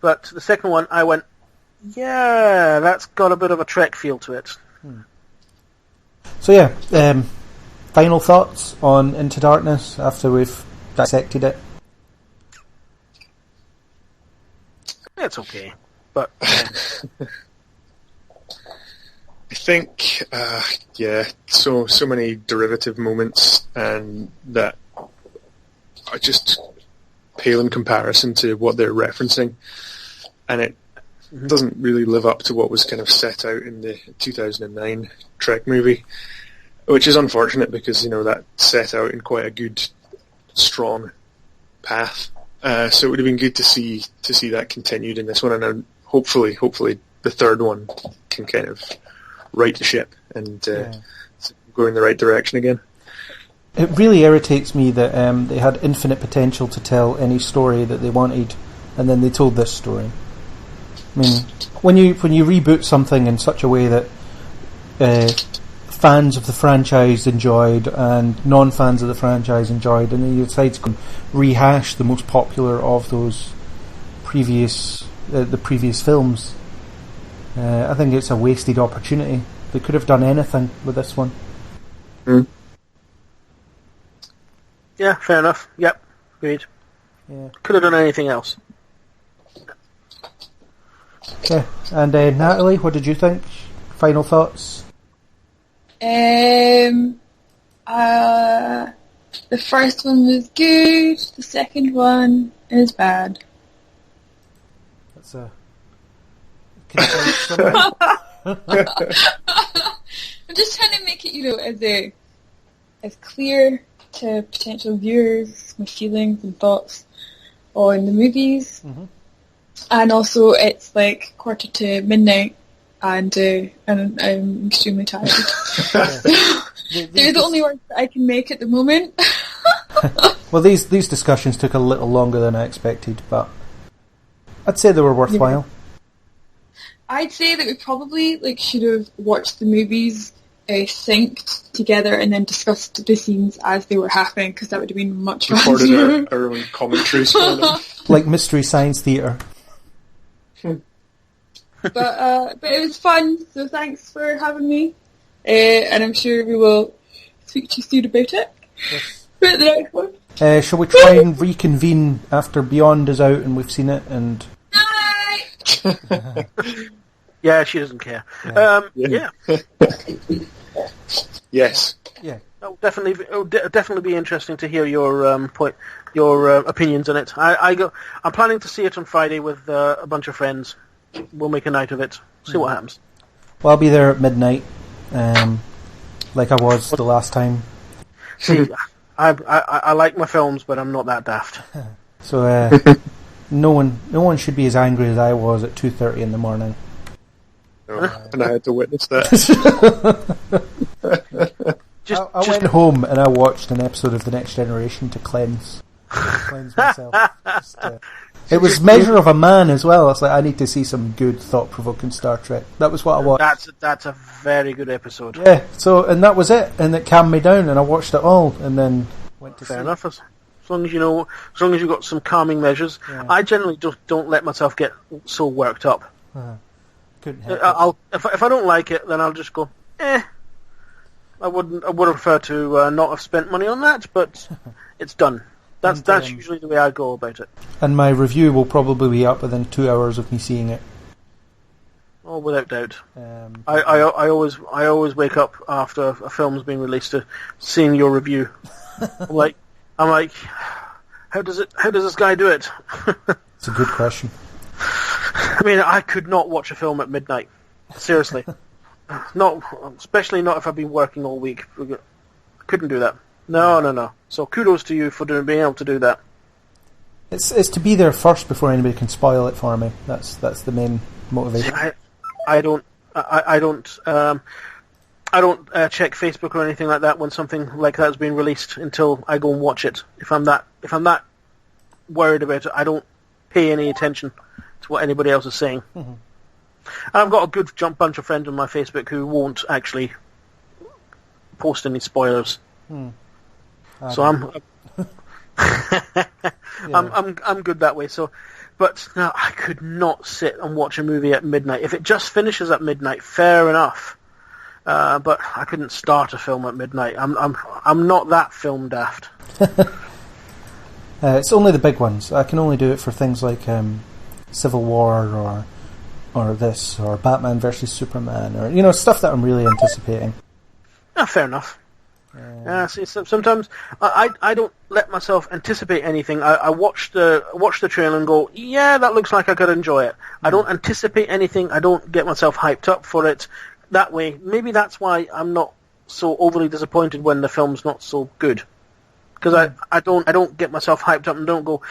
[SPEAKER 3] But the second one, I went, yeah, that's got a bit of a Trek feel to it.
[SPEAKER 2] So yeah, final thoughts on Into Darkness after we've dissected it?
[SPEAKER 3] It's okay, but
[SPEAKER 4] I think, so many derivative moments, and that are just pale in comparison to what they're referencing, and it doesn't really live up to what was kind of set out in the 2009 Trek movie, which is unfortunate because, you know, that set out in quite a good, strong path. So it would have been good to see that continued in this one, and then hopefully the third one can kind of right the ship and go in the right direction again.
[SPEAKER 2] It really irritates me that they had infinite potential to tell any story that they wanted, and then they told this story. I mean, when you reboot something in such a way that fans of the franchise enjoyed and non-fans of the franchise enjoyed, and then you decide to rehash the most popular of those previous films, I think it's a wasted opportunity. They could have done anything with this one.
[SPEAKER 3] yeah, fair enough. Yep, agreed.
[SPEAKER 2] Yeah.
[SPEAKER 3] Could have done anything else.
[SPEAKER 2] Okay, and Natalie, what did you think? Final thoughts?
[SPEAKER 5] The first one was good. The second one is bad.
[SPEAKER 2] That's a concise summary.
[SPEAKER 5] I'm just trying to make it, as clear to potential viewers my feelings and thoughts on the movies.
[SPEAKER 2] Mm-hmm.
[SPEAKER 5] And also, it's like 1:45, and I'm extremely tired. They're the only words that I can make at the moment.
[SPEAKER 2] Well, these discussions took a little longer than I expected, but I'd say they were worthwhile.
[SPEAKER 5] I'd say that we probably should have watched the movies synced together and then discussed the scenes as they were happening, because that would have been much faster.
[SPEAKER 4] Recorded our own commentaries for them.
[SPEAKER 2] Like Mystery Science Theatre.
[SPEAKER 5] But it was fun, so thanks for having me. And I'm sure we will speak to you soon about it.
[SPEAKER 2] Yes.
[SPEAKER 5] About the next one.
[SPEAKER 2] Shall we try and reconvene after Beyond is out and we've seen it? And
[SPEAKER 5] Bye!
[SPEAKER 3] Yeah, she doesn't care.
[SPEAKER 2] Yeah.
[SPEAKER 4] Yes.
[SPEAKER 2] Yeah.
[SPEAKER 3] It'll definitely be interesting to hear your opinions on it. I'm planning to see it on Friday with a bunch of friends. We'll make a night of it. See what happens.
[SPEAKER 2] Well, I'll be there at midnight, like I was the last time.
[SPEAKER 3] See, I like my films, but I'm not that daft.
[SPEAKER 2] So no one should be as angry as I was at 2:30 in the morning.
[SPEAKER 4] No, and I had to witness that.
[SPEAKER 2] I went home and I watched an episode of The Next Generation to cleanse myself. It was Measure of a Man as well. It's like, I need to see some good, thought-provoking Star Trek. That was what I watched.
[SPEAKER 3] That's a very good episode.
[SPEAKER 2] Yeah. So, and that was it, and it calmed me down, and I watched it all, and then went to
[SPEAKER 3] Fair
[SPEAKER 2] sleep.
[SPEAKER 3] enough. As long as you've got some calming measures.
[SPEAKER 2] Yeah.
[SPEAKER 3] I generally don't let myself get so worked up.
[SPEAKER 2] Couldn't help it.
[SPEAKER 3] If I don't like it, then I'll just go, I would prefer to not have spent money on that, but it's done. That's usually the way I go about it.
[SPEAKER 2] And my review will probably be up within 2 hours of me seeing it.
[SPEAKER 3] Oh, without doubt. I always wake up after a film's been released to seeing your review. I'm like, how does this guy do it?
[SPEAKER 2] It's a good question.
[SPEAKER 3] I mean, I could not watch a film at midnight. Seriously, especially not if I've been working all week. I couldn't do that. No. So kudos to you for being able to do that.
[SPEAKER 2] It's to be there first before anybody can spoil it for me. That's the main motivation.
[SPEAKER 3] I don't check Facebook or anything like that when something like that has been released until I go and watch it. If I'm that worried about it, I don't pay any attention to what anybody else is saying. Mm-hmm. And I've got a good bunch of friends on my Facebook who won't actually post any spoilers. So I'm good that way. So, but no, I could not sit and watch a movie at midnight. If it just finishes at midnight, fair enough. But I couldn't start a film at midnight. I'm not that film daft.
[SPEAKER 2] It's only the big ones. I can only do it for things like Civil War or this or Batman versus Superman or stuff that I'm really anticipating.
[SPEAKER 3] Fair enough. See, sometimes I don't let myself anticipate anything. I watch the trailer and go, yeah, that looks like I could enjoy it. I don't anticipate anything. I don't get myself hyped up for it. That way, maybe that's why I'm not so overly disappointed when the film's not so good. Because I don't get myself hyped up and don't go,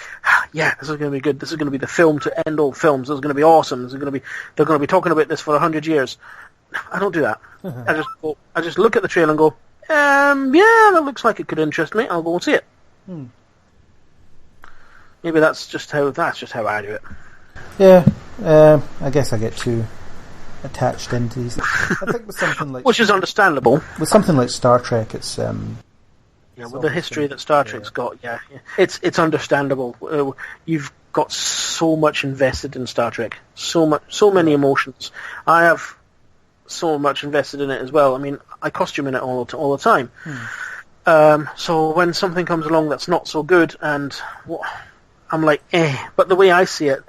[SPEAKER 3] yeah, this is going to be good. This is going to be the film to end all films. This is going to be awesome. They're going to be talking about this for 100 years. I don't do that. I just look at the trailer and go, yeah, that looks like it could interest me. I'll go and see it. Maybe that's just how I do it.
[SPEAKER 2] Yeah, I guess I get too attached into these. I think with something like
[SPEAKER 3] which is understandable.
[SPEAKER 2] With something like Star Trek, it's
[SPEAKER 3] with the history that Star Trek's got, it's understandable. You've got so much invested in Star Trek, so many emotions. I have so much invested in it as well. I mean, I costume in it all the time. So when something comes along that's not so good, and I'm like, But the way I see it,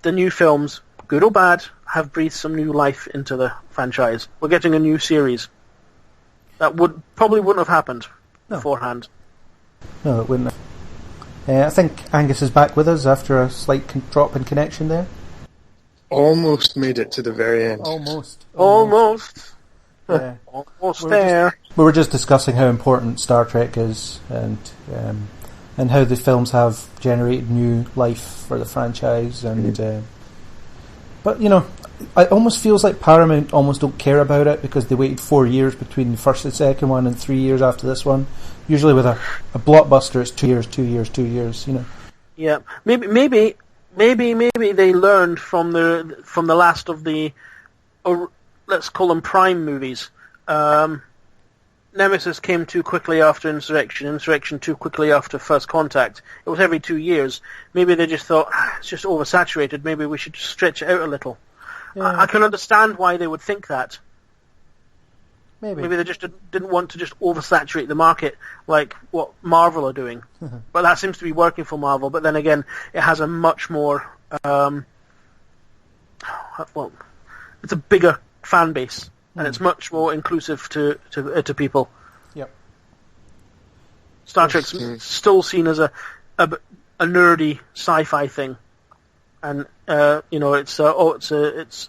[SPEAKER 3] the new films, good or bad, have breathed some new life into the franchise. We're getting a new series. That probably wouldn't have happened beforehand.
[SPEAKER 2] No, it wouldn't have. I think Angus is back with us after a slight drop in connection there.
[SPEAKER 4] Almost made it to the very end.
[SPEAKER 2] Almost.
[SPEAKER 3] Yeah. Almost there.
[SPEAKER 2] We were just discussing how important Star Trek is and how the films have generated new life for the franchise. But, it almost feels like Paramount almost don't care about it because they waited 4 years between the first and second one and 3 years after this one. Usually with a blockbuster, it's 2 years.
[SPEAKER 3] Yeah, maybe they learned from the last of the, let's call them prime movies. Nemesis came too quickly after Insurrection too quickly after First Contact. It was every 2 years. Maybe they just thought, it's just oversaturated, maybe we should stretch it out a little. Yeah. I can understand why they would think that. Maybe they just didn't want to just oversaturate the market like what Marvel are doing. But that seems to be working for Marvel. But then again, it has a much more... it's a bigger fan base. And it's much more inclusive to people.
[SPEAKER 2] Yep.
[SPEAKER 3] Star Trek's still seen as a nerdy sci-fi thing, and it's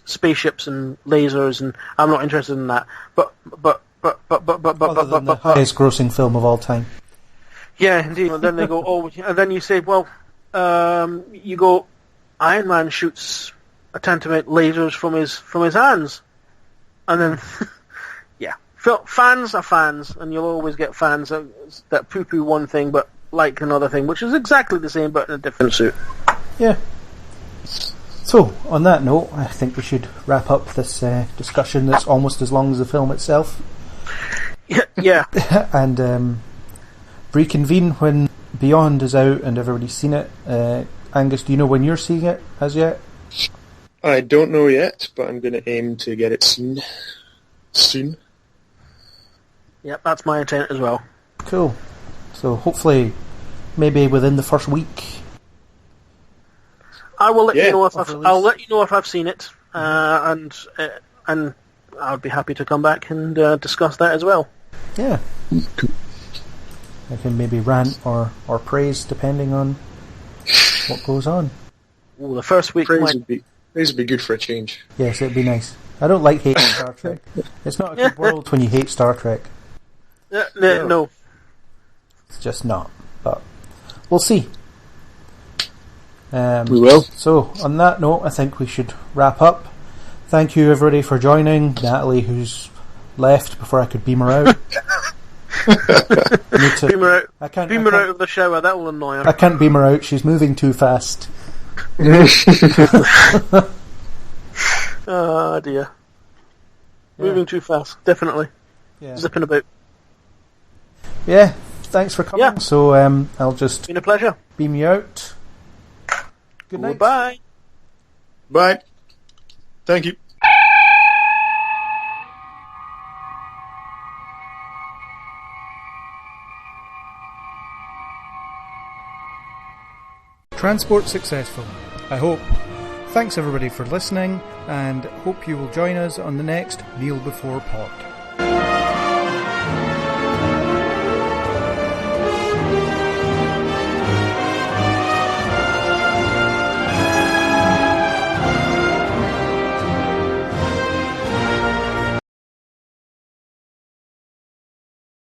[SPEAKER 3] spaceships and lasers, and I'm not interested in that. But
[SPEAKER 2] the highest grossing film of all time.
[SPEAKER 3] Yeah, indeed. And then they go, and then you say, you go, Iron Man shoots a tantamount lasers from his hands. And then, fans are fans, and you'll always get fans that poo-poo one thing but like another thing, which is exactly the same but in a different suit.
[SPEAKER 2] Yeah. So, on that note, I think we should wrap up this discussion that's almost as long as the film itself.
[SPEAKER 3] Yeah.
[SPEAKER 2] And reconvene when Beyond is out and everybody's seen it. Angus, do you know when you're seeing it as yet?
[SPEAKER 4] I don't know yet, but I'm going to aim to get it seen soon.
[SPEAKER 3] Yep, that's my intent as well.
[SPEAKER 2] Cool. So hopefully maybe within the first week.
[SPEAKER 3] I will let you know if
[SPEAKER 2] of
[SPEAKER 3] I'll let you know if I've seen it, and I'll be happy to come back and discuss that as well.
[SPEAKER 2] Yeah.
[SPEAKER 6] Cool.
[SPEAKER 2] I can maybe rant or praise depending on what goes on.
[SPEAKER 3] Ooh, the first week
[SPEAKER 4] Praise would be good for a change.
[SPEAKER 2] Yes, it'd be nice. I don't like hating Star Trek. It's not a good world when you hate Star Trek.
[SPEAKER 3] No.
[SPEAKER 2] It's just not. But we'll see.
[SPEAKER 6] We will.
[SPEAKER 2] So, on that note, I think we should wrap up. Thank you, everybody, for joining. Natalie, who's left before I could beam her out.
[SPEAKER 3] Beam her out.
[SPEAKER 2] I can't
[SPEAKER 3] Out of the shower. That will annoy her.
[SPEAKER 2] I can't beam her out. She's moving too fast.
[SPEAKER 3] Oh dear. Moving too fast. Definitely.
[SPEAKER 2] Yeah.
[SPEAKER 3] Zipping about.
[SPEAKER 2] Yeah. Thanks for coming.
[SPEAKER 3] Yeah.
[SPEAKER 2] So I'll just
[SPEAKER 3] Been a pleasure.
[SPEAKER 2] beam you out. Good night.
[SPEAKER 3] Goodbye.
[SPEAKER 4] Bye. Thank you.
[SPEAKER 2] Transport successful, I hope. Thanks everybody for listening, and hope you will join us on the next Kneel Before Pod.